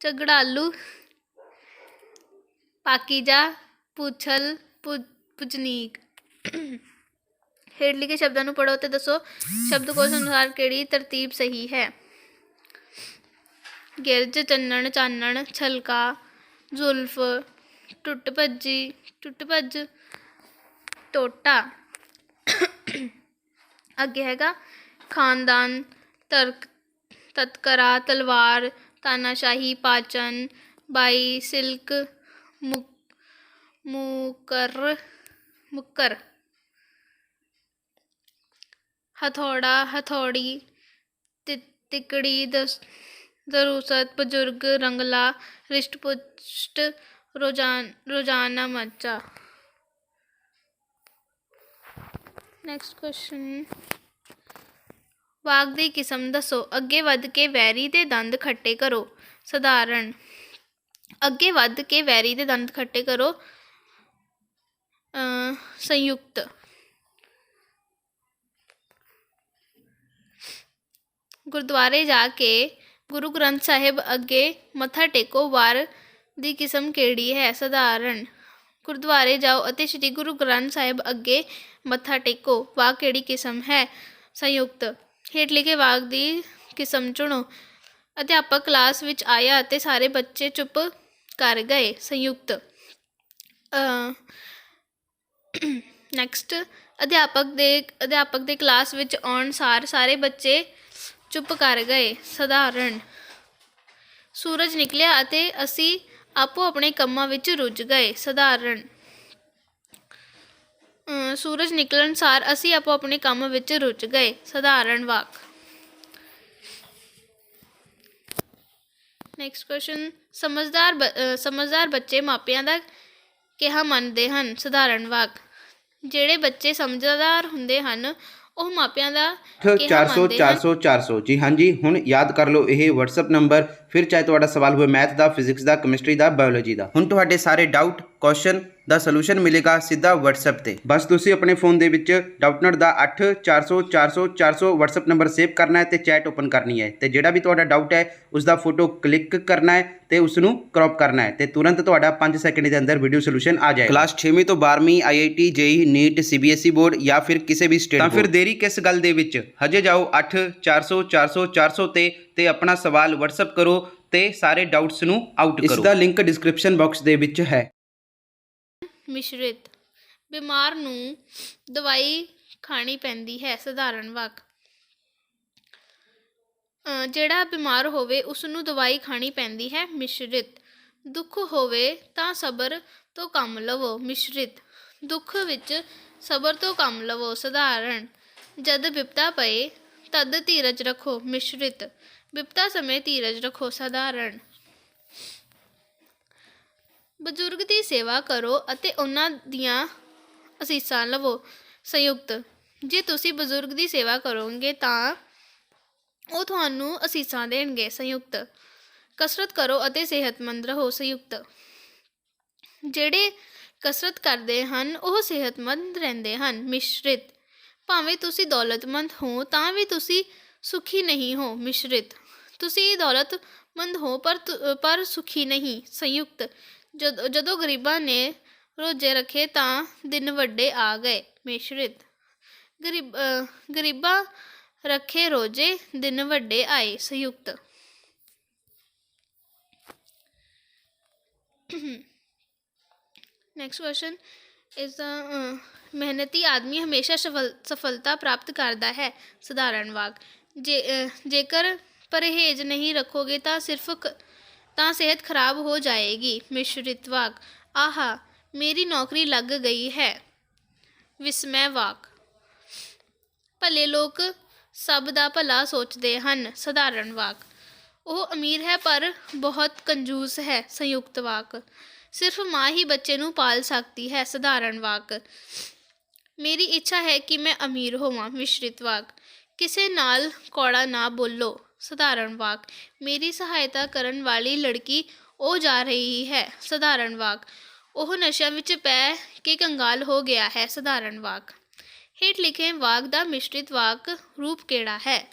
Speaker 2: ਪਾਕੀਜਾ, ਪੁੱਛਲ, ਪੁਜਨੀਕ। ਹੇਠ ਲਿਖੇ ਸ਼ਬਦਾਂ ਨੂੰ ਪੜ੍ਹੋ ਅਤੇ ਦੱਸੋ ਸ਼ਬਦਕੋਸ਼ ਅਨੁਸਾਰ ਕਿਹੜੀ ਤਰਤੀਬ ਸਹੀ ਹੈ। ਗਿਰਝ, ਚੰਨਣ, ਚਾਨਣ, ਛਲਕਾ, ਜ਼ੁਲਫ, ਟੁੱਟ ਭੱਜ, ਟੋਟਾ। ਅੱਗੇ ਹੈਗਾ ਖਾਨਦਾਨ, ਤਰਕ, ਤਤਕਰਾ, ਤਲਵਾਰ, ਤਾਨਾਸ਼ਾਹੀ, ਪਾਚਨ, ਬਾਈ, ਸਿਲਕ, ਮੁਕਰ, ਮੁੱਕਰ, ਹਥੌੜਾ, ਹਥੌੜੀ, ਤਿਕੜੀ, ਦਰੂਸਤ, ਬਜ਼ੁਰਗ, ਰੰਗਲਾ, ਰਿਸ਼ਟ ਪੁਸ਼ਟ, ਰੋਜ਼ਾਨਾ ਮੱਚਾ। ਨੈਕਸਟ ਕੁਐਸਚਨ, ਵਾਕ ਦੀ ਕਿਸਮ ਦੱਸੋ। ਅੱਗੇ ਵੱਧ ਕੇ ਵੈਰੀ ਦੇ ਦੰਦ ਖੱਟੇ ਕਰੋ। ਸਧਾਰਨ। ਅੱਗੇ ਵੱਧ ਕੇ ਵੈਰੀ ਦੇ ਦੰਦ ਖੱਟੇ ਕਰੋ। ਸੰਯੁਕਤ। ਗੁਰਦੁਆਰੇ ਜਾ ਕੇ ਗੁਰੂ ਗ੍ਰੰਥ ਸਾਹਿਬ ਅੱਗੇ ਮੱਥਾ ਟੇਕੋ। ਵਾਰ ਦੀ ਕਿਸਮ ਕਿਹੜੀ ਹੈ। ਸਧਾਰਨ। ਗੁਰਦੁਆਰੇ ਜਾਓ ਅਤੇ ਸ਼੍ਰੀ ਗੁਰੂ ਗ੍ਰੰਥ ਸਾਹਿਬ ਅੱਗੇ ਮੱਥਾ ਟੇਕੋ। ਵਾਕ ਕਿਹੜੀ ਕਿਸਮ ਹੈ। ਸੰਯੁਕਤ। ਹੇਠ ਲਿਖੇ ਵਾਕ ਦੀ ਕਿਸਮ ਚੁਣੋ। ਅਧਿਆਪਕ ਕਲਾਸ ਵਿੱਚ ਆਇਆ ਅਤੇ ਸਾਰੇ ਬੱਚੇ ਚੁੱਪ ਕਰ ਗਏ। ਸੰਯੁਕਤ। ਨੈਕਸਟ, ਅਧਿਆਪਕ ਦੇ ਕਲਾਸ ਵਿੱਚ ਆਉਣ ਸਾਰ ਸਾਰੇ ਬੱਚੇ ਚੁੱਪ ਕਰ ਗਏ। ਸਧਾਰਨ। ਸੂਰਜ ਨਿਕਲਿਆ ਅਤੇ ਅਸੀਂ ਆਪੋ ਆਪਣੇ ਕੰਮਾਂ ਵਿੱਚ ਰੁੱਝ ਗਏ। ਸਧਾਰਨ। ਸੂਰਜ ਨਿਕਲਣ ਸਾਰ ਅਸੀਂ ਆਪੋ ਆਪਣੇ ਕੰਮ ਵਿੱਚ ਰੁੱਝ ਗਏ। ਸਧਾਰਨ ਵਾਕ। ਨੈਕਸਟ ਕੁਐਸਚਨ, ਸਮਝਦਾਰ ਬੱਚੇ ਮਾਪਿਆਂ ਦਾ ਕਿਹਾ ਮੰਨਦੇ ਹਨ। ਸਧਾਰਨ ਵਾਕ। ਜਿਹੜੇ ਬੱਚੇ ਸਮਝਦਾਰ ਹੁੰਦੇ ਹਨ ਉਹ ਮਾਪਿਆਂ ਦਾ ਕਿਹਾ
Speaker 1: 400
Speaker 2: ਮੰਨਦੇ ਹਨ।
Speaker 1: 400 400 ਜੀ ਹਾਂਜੀ, ਹੁਣ ਯਾਦ ਕਰ ਲਓ ਇਹ WhatsApp ਨੰਬਰ। ਫਿਰ ਚਾਹੇ ਤੁਹਾਡਾ ਸਵਾਲ ਹੋਵੇ ਮੈਥ ਦਾ, ਫਿਜ਼ਿਕਸ ਦਾ, ਕੈਮਿਸਟਰੀ ਦਾ, ਬਾਇਓਲੋਜੀ ਦਾ, ਹੁਣ ਤੁਹਾਡੇ ਸਾਰੇ ਡਾਊਟ ਕੁਐਸਚਨ ਦਾ ਸੋਲੂਸ਼ਨ ਮਿਲੇਗਾ ਸਿੱਧਾ WhatsApp ਤੇ। ਬਸ ਤੁਸੀਂ ਆਪਣੇ ਫੋਨ ਦੇ ਵਿੱਚ ਡਾਊਟਨਟ ਦਾ 8 400 400 400 WhatsApp ਨੰਬਰ ਸੇਵ ਕਰਨਾ ਹੈ ਤੇ ਚੈਟ ਓਪਨ ਕਰਨੀ ਹੈ ਤੇ ਜਿਹੜਾ ਵੀ ਤੁਹਾਡਾ ਡਾਊਟ ਹੈ ਉਸ ਦਾ ਫੋਟੋ ਕਲਿੱਕ ਕਰਨਾ ਹੈ ਤੇ ਉਸ ਨੂੰ ਕ੍ਰੌਪ ਕਰਨਾ ਹੈ ਤੇ ਤੁਰੰਤ ਤੁਹਾਡਾ 5 ਸੈਕਿੰਡ ਦੇ ਅੰਦਰ ਵੀਡੀਓ ਸੋਲੂਸ਼ਨ ਆ ਜਾਏਗਾ। ਕਲਾਸ 6ਵੀਂ ਤੋਂ 12ਵੀਂ, IIT, JEE, NEET, CBSE board ਜਾਂ ਫਿਰ ਕਿਸੇ ਵੀ ਸਟੇਟ। ਤਾਂ ਫਿਰ ਦੇਰੀ ਕਿਸ ਗੱਲ ਦੇ ਵਿੱਚ। ਹਜੇ ਜਾਓ 8 400 400 400 ਤੇ ਆਪਣਾ ਸਵਾਲ WhatsApp ਕਰੋ ਤੇ ਸਾਰੇ ਡਾਊਟਸ ਨੂੰ ਆਊਟ ਕਰੋ। ਇਸ ਦਾ ਲਿੰਕ ਡਿਸਕ੍ਰਿਪਸ਼ਨ ਬਾਕਸ ਦੇ ਵਿੱਚ ਹੈ।
Speaker 2: ਮਿਸ਼ਰਿਤ। ਬਿਮਾਰ ਨੂੰ ਦਵਾਈ ਖਾਣੀ ਪੈਂਦੀ ਹੈ। ਸਧਾਰਨ ਵਾਕ। ਜਿਹੜਾ ਬਿਮਾਰ ਹੋਵੇ ਉਸ ਨੂੰ ਦਵਾਈ ਖਾਣੀ ਪੈਂਦੀ ਹੈ। ਮਿਸ਼ਰਿਤ। ਦੁੱਖ ਹੋਵੇ ਤਾਂ ਸਬਰ ਤੋਂ ਕੰਮ ਲਵੋ। ਮਿਸ਼ਰਿਤ। ਦੁੱਖ ਵਿੱਚ ਸਬਰ ਤੋਂ ਕੰਮ ਲਵੋ। ਸਧਾਰਨ। ਜਦ ਬਿਪਤਾ ਪਏ ਤਦ ਧੀਰਜ ਰੱਖੋ। ਮਿਸ਼ਰਿਤ। ਬਿਪਤਾ ਸਮੇਂ ਧੀਰਜ ਰੱਖੋ। ਸਧਾਰਨ। ਬਜ਼ੁਰਗ ਦੀ ਸੇਵਾ ਕਰੋ ਅਤੇ ਉਹਨਾਂ ਦੀਆਂ ਅਸੀਸਾਂ ਲਵੋ। ਸੰਯੁਕਤ। ਜੇ ਤੁਸੀਂ ਬਜ਼ੁਰਗ ਦੀ ਸੇਵਾ ਕਰੋਗੇ ਤਾਂ ਉਹ ਤੁਹਾਨੂੰ ਅਸੀਸਾਂ ਦੇਣਗੇ। ਸੰਯੁਕਤ। ਕਸਰਤ ਕਰੋ ਅਤੇ ਸਿਹਤਮੰਦ ਰਹੋ। ਸੰਯੁਕਤ। ਜਿਹੜੇ ਕਸਰਤ ਕਰਦੇ ਹਨ ਉਹ ਸਿਹਤਮੰਦ ਰਹਿੰਦੇ ਹਨ। ਮਿਸ਼ਰਿਤ। ਭਾਵੇਂ ਤੁਸੀਂ ਦੌਲਤਮੰਦ ਹੋ ਤਾਂ ਵੀ ਤੁਸੀਂ ਸੁਖੀ ਨਹੀਂ ਹੋ। ਮਿਸ਼ਰਿਤ। ਤੁਸੀਂ ਦੌਲਤਮੰਦ ਹੋ ਪਰ ਸੁਖੀ ਨਹੀਂ। ਸੰਯੁਕਤ। ਜਦੋਂ ਗਰੀਬਾਂ ਨੇ ਰੋਜ਼ੇ ਰੱਖੇ ਤਾਂ ਦਿਨ ਵੱਡੇ ਆ ਗਏ। ਮਿਸ਼ਰਿਤ। ਗਰੀਬਾਂ ਰੱਖੇ ਰੋਜ਼ੇ ਦਿਨ ਵੱਡੇ ਆਏ। ਸੰਯੁਕਤ। ਨੈਕਸਟ ਕੁਐਸਚਨ ਇਸ ਦਾ ਮਿਹਨਤੀ ਆਦਮੀ ਹਮੇਸ਼ਾ ਸਫਲਤਾ ਪ੍ਰਾਪਤ ਕਰਦਾ ਹੈ। ਸਧਾਰਨ ਵਾਕ। ਜੇਕਰ ਪਰਹੇਜ਼ ਨਹੀਂ ਰੱਖੋਗੇ ਤਾਂ ਸਿਹਤ ਖਰਾਬ ਹੋ ਜਾਏਗੀ। ਮਿਸ਼ਰਿਤ ਵਾਕ। ਆਹਾ ਮੇਰੀ ਨੌਕਰੀ ਲੱਗ ਗਈ ਹੈ। ਵਿਸਮੈ ਵਾਕ। ਭਲੇ ਲੋਕ ਸਭ ਦਾ ਭਲਾ ਸੋਚਦੇ ਹਨ। ਸਧਾਰਨ ਵਾਕ। ਉਹ ਅਮੀਰ ਹੈ ਪਰ ਬਹੁਤ ਕੰਜੂਸ ਹੈ। ਸੰਯੁਕਤ ਵਾਕ। ਸਿਰਫ ਮਾਂ ਹੀ ਬੱਚੇ ਨੂੰ ਪਾਲ ਸਕਦੀ ਹੈ। ਸਧਾਰਨ ਵਾਕ। ਮੇਰੀ ਇੱਛਾ ਹੈ ਕਿ ਮੈਂ ਅਮੀਰ ਹੋਵਾਂ। ਮਿਸ਼ਰਿਤ ਵਾਕ। ਕਿਸੇ ਨਾਲ ਕੌੜਾ ਨਾ ਬੋਲੋ। ਸਧਾਰਨ ਵਾਕ। ਮੇਰੀ ਸਹਾਇਤਾ ਕਰਨ ਵਾਲੀ ਲੜਕੀ ਉਹ ਜਾ ਰਹੀ ਹੈ। ਸਧਾਰਨ ਵਾਕ। ਉਹ ਨਸ਼ਿਆਂ ਵਿੱਚ ਪੈ ਕੇ ਕੰਗਾਲ ਹੋ ਗਿਆ ਹੈ। ਸਧਾਰਨ ਵਾਕ। ਹੇਠ ਲਿਖੇ ਵਾਕ ਦਾ ਮਿਸ਼ਰਿਤ ਵਾਕ ਰੂਪ ਕਿਹੜਾ ਹੈ।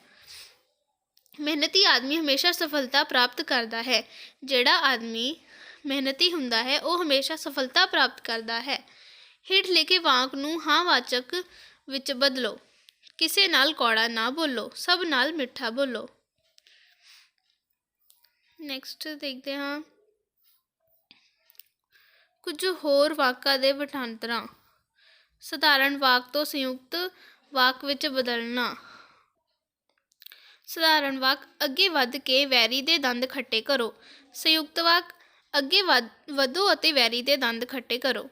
Speaker 2: ਮਿਹਨਤੀ ਆਦਮੀ ਹਮੇਸ਼ਾ ਸਫਲਤਾ ਪ੍ਰਾਪਤ ਕਰਦਾ ਹੈ। ਜਿਹੜਾ ਆਦਮੀ ਮਿਹਨਤੀ ਹੁੰਦਾ ਹੈ ਉਹ ਹਮੇਸ਼ਾ ਸਫਲਤਾ ਪ੍ਰਾਪਤ ਕਰਦਾ ਹੈ। ਹੇਠ ਲਿਖੇ ਵਾਕ ਨੂੰ ਹਾਂ ਵਾਚਕ ਵਿੱਚ ਬਦਲੋ। ਕਿਸੇ ਨਾਲ ਕੌੜਾ ਨਾ ਬੋਲੋ, ਸਭ ਨਾਲ ਮਿੱਠਾ ਬੋਲੋ। ਨੈਕਸਟ ਦੇਖਦੇ ਹਾਂ ਕੁਝ ਹੋਰ ਵਾਕਾਂ ਦੇ ਵਟਾਂਦਰਾ। ਸਧਾਰਨ ਵਾਕ ਤੋਂ ਸੰਯੁਕਤ ਵਾਕ ਵਿੱਚ ਬਦਲਣਾ। ਸਧਾਰਨ ਵਾਕ ਅੱਗੇ ਵੱਧ ਕੇ ਵੈਰੀ ਦੇ ਦੰਦ ਖੱਟੇ ਕਰੋ। ਸੰਯੁਕਤ ਵਾਕ ਅੱਗੇ ਵਧੋ ਅਤੇ ਵੈਰੀ ਦੇ ਦੰਦ ਖੱਟੇ ਕਰੋ।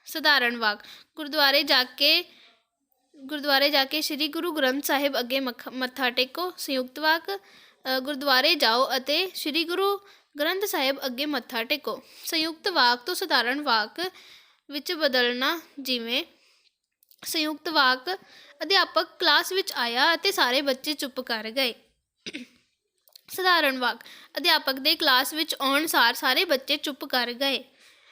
Speaker 2: ਸਧਾਰਨ ਵਾਕ ਗੁਰਦੁਆਰੇ ਜਾ ਕੇ ਸ੍ਰੀ ਗੁਰੂ ਗ੍ਰੰਥ ਸਾਹਿਬ ਅੱਗੇ ਮੱਥਾ ਟੇਕੋ। ਸੰਯੁਕਤ ਵਾਕ ਗੁਰਦੁਆਰੇ ਜਾਓ ਅਤੇ ਸ੍ਰੀ ਗੁਰੂ ਗ੍ਰੰਥ ਸਾਹਿਬ ਅੱਗੇ ਮੱਥਾ ਟੇਕੋ। ਸੰਯੁਕਤ ਵਾਕ ਤੋਂ ਸਧਾਰਨ ਵਾਕ ਵਿੱਚ ਬਦਲਣਾ, ਜਿਵੇਂ ਸੰਯੁਕਤ ਵਾਕ ਅਧਿਆਪਕ ਕਲਾਸ ਵਿੱਚ ਆਇਆ ਅਤੇ ਸਾਰੇ ਬੱਚੇ ਚੁੱਪ ਕਰ ਗਏ। ਸਧਾਰਨ ਵਾਕ ਅਧਿਆਪਕ ਦੇ ਕਲਾਸ ਵਿੱਚ ਆਉਣ ਸਾਰ ਸਾਰੇ ਬੱਚੇ ਚੁੱਪ ਕਰ ਗਏ।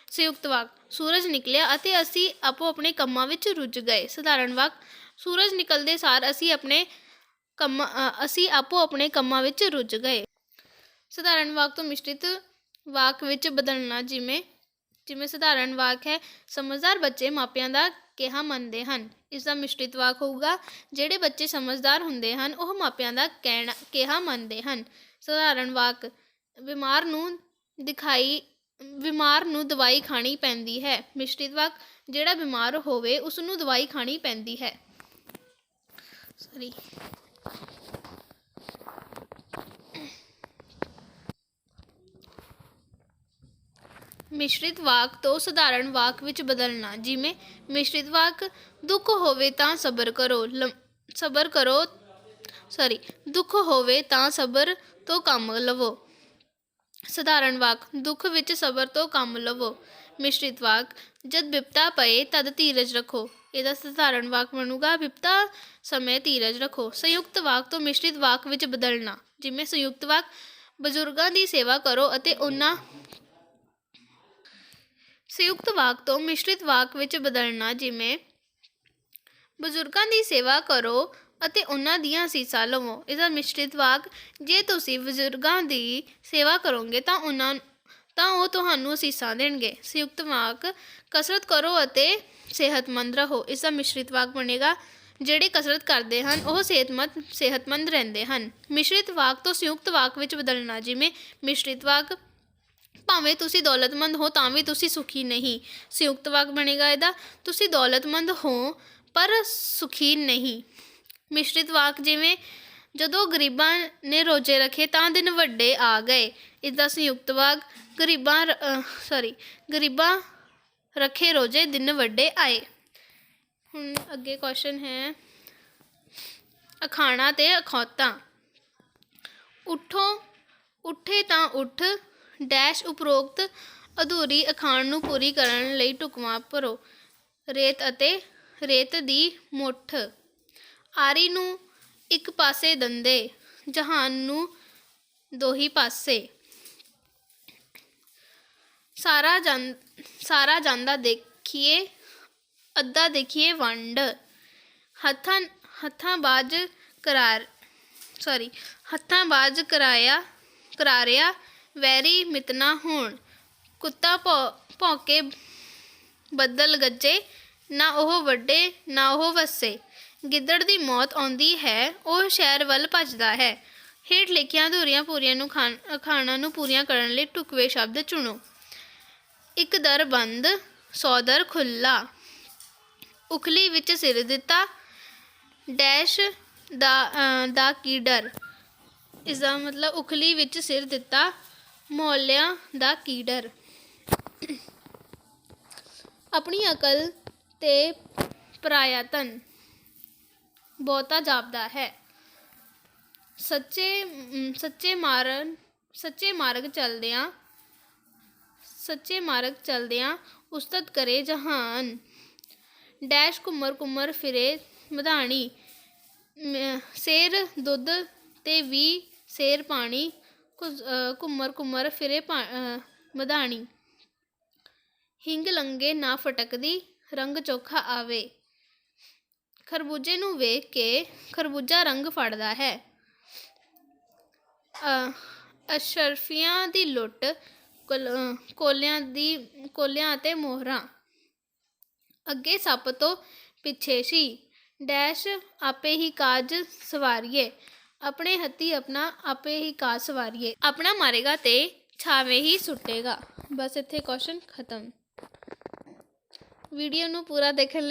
Speaker 2: ਸੰਯੁਕਤ ਵਾਕ ਸੂਰਜ ਨਿਕਲਿਆ ਅਤੇ ਅਸੀਂ ਆਪੋ ਆਪਣੇ ਕੰਮਾਂ ਵਿੱਚ ਰੁੱਝ ਗਏ। ਸਧਾਰਨ ਵਾਕ ਸੂਰਜ ਨਿਕਲਦੇ ਸਾਰ ਅਸੀਂ ਆਪੋ ਆਪਣੇ ਕੰਮਾਂ ਵਿੱਚ ਰੁੱਝ ਗਏ। ਸਧਾਰਨ ਵਾਕ ਤੋਂ ਮਿਸ਼ਰਿਤ ਵਾਕ ਵਿੱਚ ਬਦਲਣਾ, ਜਿਵੇਂ ਸਧਾਰਨ ਵਾਕ ਹੈ, ਸਮਝਦਾਰ ਬੱਚੇ ਮਾਪਿਆਂ ਦਾ ਕਿਹਾ ਮੰਨਦੇ ਹਨ। ਇਸ ਦਾ ਮਿਸ਼ਰਿਤ ਵਾਕ ਹੋਊਗਾ, ਜਿਹੜੇ ਬੱਚੇ ਸਮਝਦਾਰ ਹੁੰਦੇ ਹਨ ਉਹ ਮਾਪਿਆਂ ਦਾ ਕਿਹਾ ਮੰਨਦੇ ਹਨ। ਸਧਾਰਨ ਵਾਕ ਬਿਮਾਰ ਨੂੰ ਦਵਾਈ ਖਾਣੀ ਪੈਂਦੀ ਹੈ। ਮਿਸ਼ਰਿਤ ਵਾਕ ਜਿਹੜਾ ਬਿਮਾਰ ਹੋਵੇ ਉਸ ਨੂੰ ਦਵਾਈ ਖਾਣੀ ਪੈਂਦੀ ਹੈ। ਮਿਸ਼ਰਿਤ ਵਾਕ ਤੋਂ ਸਧਾਰਨ ਵਾਕ ਵਿੱਚ ਬਦਲਣਾ, ਜਿਵੇਂ ਮਿਸ਼ਰਿਤ ਵਾਕ ਦੁੱਖ ਹੋਵੇ ਤਾਂ ਦੁੱਖ ਹੋਵੇ ਤਾਂ ਸਬਰ ਤੋਂ ਕੰਮ ਲਵੋ। ਸਧਾਰਨ ਵਾਕ ਦੁੱਖ ਵਿੱਚ ਸਬਰ ਤੋਂ ਕੰਮ ਲਵੋ। ਮਿਸ਼ਰਿਤ ਵਾਕ ਜਦ ਬਿਪਤਾ ਪਏ ਤਦ ਧੀਰਜ ਰੱਖੋ। ਇਹਦਾ ਸਧਾਰਨ ਵਾਕ ਬਣੂਗਾ, ਬਿਪਤਾ ਸਮੇਂ ਧੀਰਜ ਰੱਖੋ। ਸੰਯੁਕਤ ਵਾਕ ਤੋਂ ਮਿਸ਼ਰਿਤ ਵਾਕ ਵਿੱਚ ਬਦਲਣਾ, ਜਿਵੇਂ ਸੰਯੁਕਤ ਵਾਕ ਬਜ਼ੁਰਗਾਂ ਦੀ ਸੇਵਾ ਕਰੋ ਅਤੇ ਉਹਨਾਂ ਸੰਯੁਕਤ ਵਾਕ ਤੋਂ ਮਿਸ਼ਰਿਤ ਵਾਕ ਵਿੱਚ ਬਦਲਣਾ, ਜਿਵੇਂ ਬਜ਼ੁਰਗਾਂ ਦੀ ਸੇਵਾ ਕਰੋ ਅਤੇ ਉਹਨਾਂ ਦੀਆਂ ਅਸੀਸਾਂ ਲਵੋ। ਇਹਦਾ ਮਿਸ਼ਰਿਤ ਵਾਕ ਜੇ ਤੁਸੀਂ ਬਜ਼ੁਰਗਾਂ ਦੀ ਸੇਵਾ ਕਰੋਗੇ ਤਾਂ ਉਹ ਤੁਹਾਨੂੰ ਅਸੀਸਾਂ ਦੇਣਗੇ। ਸੰਯੁਕਤ ਵਾਕ ਕਸਰਤ ਕਰੋ ਅਤੇ ਸਿਹਤਮੰਦ ਰਹੋ। ਇਸ ਦਾ ਮਿਸ਼ਰਿਤ ਵਾਕ ਬਣੇਗਾ, ਜਿਹੜੇ ਕਸਰਤ ਕਰਦੇ ਹਨ ਉਹ ਸਿਹਤਮੰਦ ਰਹਿੰਦੇ ਹਨ। ਮਿਸ਼ਰਿਤ ਵਾਕ ਤੋਂ ਸੰਯੁਕਤ ਵਾਕ ਵਿੱਚ ਬਦਲਣਾ, ਜਿਵੇਂ ਮਿਸ਼ਰਿਤ ਵਾਕ ਭਾਵੇਂ ਤੁਸੀਂ ਦੌਲਤਮੰਦ ਹੋ ਤਾਂ ਵੀ ਤੁਸੀਂ ਸੁਖੀ ਨਹੀਂ। ਸੰਯੁਕਤ ਵਾਕ ਬਣੇਗਾ ਇਹਦਾ, ਤੁਸੀਂ ਦੌਲਤਮੰਦ ਹੋ ਪਰ ਸੁਖੀ ਨਹੀਂ। ਮਿਸ਼ਰਿਤ ਵਾਕ, ਜਿਵੇਂ ਜਦੋਂ ਗਰੀਬਾਂ ਨੇ ਰੋਜ਼ੇ ਰੱਖੇ ਤਾਂ ਦਿਨ ਵੱਡੇ ਆ ਗਏ। ਇਸਦਾ ਸੰਯੁਕਤ ਵਾਕ ਗਰੀਬਾਂ ਰੱਖੇ ਰੋਜ਼ੇ ਦਿਨ ਵੱਡੇ ਆਏ। ਹੁਣ ਅੱਗੇ ਕੁਐਸਚਨ ਹੈ ਅਖਾਣਾਂ ਤੇ ਅਖੌਤਾਂ। ਉੱਠੇ ਤਾਂ ਉੱਠ ਡੈਸ਼ ਉਪਰੋਕਤ ਅਧੂਰੀ ਅਖਾਣ ਨੂੰ ਪੂਰੀ ਕਰਨ ਲਈ ਢੁਕਵਾਂ ਭਰੋ। ਰੇਤ ਦੀ ਮੁੱਠ, ਆਰੀ ਨੂੰ ਇੱਕ ਪਾਸੇ ਦੰਦੇ, ਜਹਾਨ ਨੂੰ ਦੋਹੀ ਪਾਸੇ। ਸਾਰਾ ਜਾਂਦਾ ਦੇਖੀਏ ਅੱਧਾ ਦੇਖੀਏ ਵੰਡ। ਹੱਥਾਂ ਬਾਜ ਕਰਾਰਿਆ ਵੈਰੀ ਮਿਤਨਾ ਹੋਣ। ਕੁੱਤਾ ਭੌਂਕੇ ਬੱਦਲ ਗੱਜੇ, ਨਾ ਉਹ ਵੱਡੇ ਨਾ ਉਹ ਵੱਸੇ। ਗਿੱਦੜ ਦੀ ਮੌਤ ਆਉਂਦੀ ਹੈ ਉਹ ਸ਼ਹਿਰ ਵੱਲ ਭੱਜਦਾ ਹੈ। ਹੇਠ ਲਿਖੀਆਂ ਅਧੂਰੀਆਂ ਅਖਾਣਾਂ ਨੂੰ ਪੂਰੀਆਂ ਕਰਨ ਲਈ ਢੁਕਵੇਂ ਸ਼ਬਦ ਚੁਣੋ। ਇੱਕ ਦਰ ਬੰਦ 100 ਦਰ ਖੁੱਲ੍ਹਾ। ਉਖਲੀ ਵਿੱਚ ਸਿਰ ਦਿੱਤਾ ਡੈਸ਼ ਦਾ ਕੀ ਡਰ। ਇਸਦਾ ਮਤਲਬ ਉਖਲੀ ਵਿੱਚ ਸਿਰ ਦਿੱਤਾ ਮੁਹੱਲਿਆਂ ਦਾ ਕੀ ਡਰ। ਆਪਣੀ ਅਕਲ ਤੇ ਪਰਾਇਆ ਧਨ ਬਹੁਤਾ ਜਾਪਦਾ ਹੈ। ਸੱਚੇ ਮਾਰਗ ਚਲਦਿਆਂ ਉਸਤਤ ਕਰੇ ਜਹਾਨ। ਡੈਸ਼ ਘੁੰਮਰ ਫਿਰੇ ਮਧਾਣੀ। ਸੇਰ ਦੁੱਧ ਤੇ 20 ਸੇਰ ਪਾਣੀ। ਘੁੰਮਰ ਫਿਰੇ ਮਧਾਣੀ। ਹਿੰਗ ਲੰਘੇ ਨਾ ਫਟਕਦੀ ਰੰਗ ਚੋਖਾ ਆਵੇ। ਖਰਬੂਜੇ ਨੂੰ ਵੇਖ ਕੇ ਖਰਬੂਜਾ ਰੰਗ ਫੜਦਾ ਹੈ। ਅਸ਼ਰਫੀਆਂ ਦੀ ਲੁੱਟ ਕੋਲਿਆਂ ਅਤੇ ਮੋਹਰਾਂ। ਅੱਗੇ ਸੱਪ ਤੋਂ ਪਿੱਛੇ ਸੀ ਡੈਸ਼ ਆਪੇ ਹੀ ਕਾਜ ਸਵਾਰੀਏ। ਆਪਣੇ ਹੱਥੀਂ ਆਪੇ ਹੀ ਕਾਜ ਸਵਾਰੀਏ। ਆਪਣਾ ਮਾਰੇਗਾ ਤੇ ਛਾਵੇਂ ਹੀ ਸੁੱਟੇਗਾ। ਬਸ ਇੱਥੇ ਕੁਐਸਚਨ ਖਤਮ। ਵੀਡੀਓ ਨੂੰ ਪੂਰਾ ਦੇਖਣ ਲਈ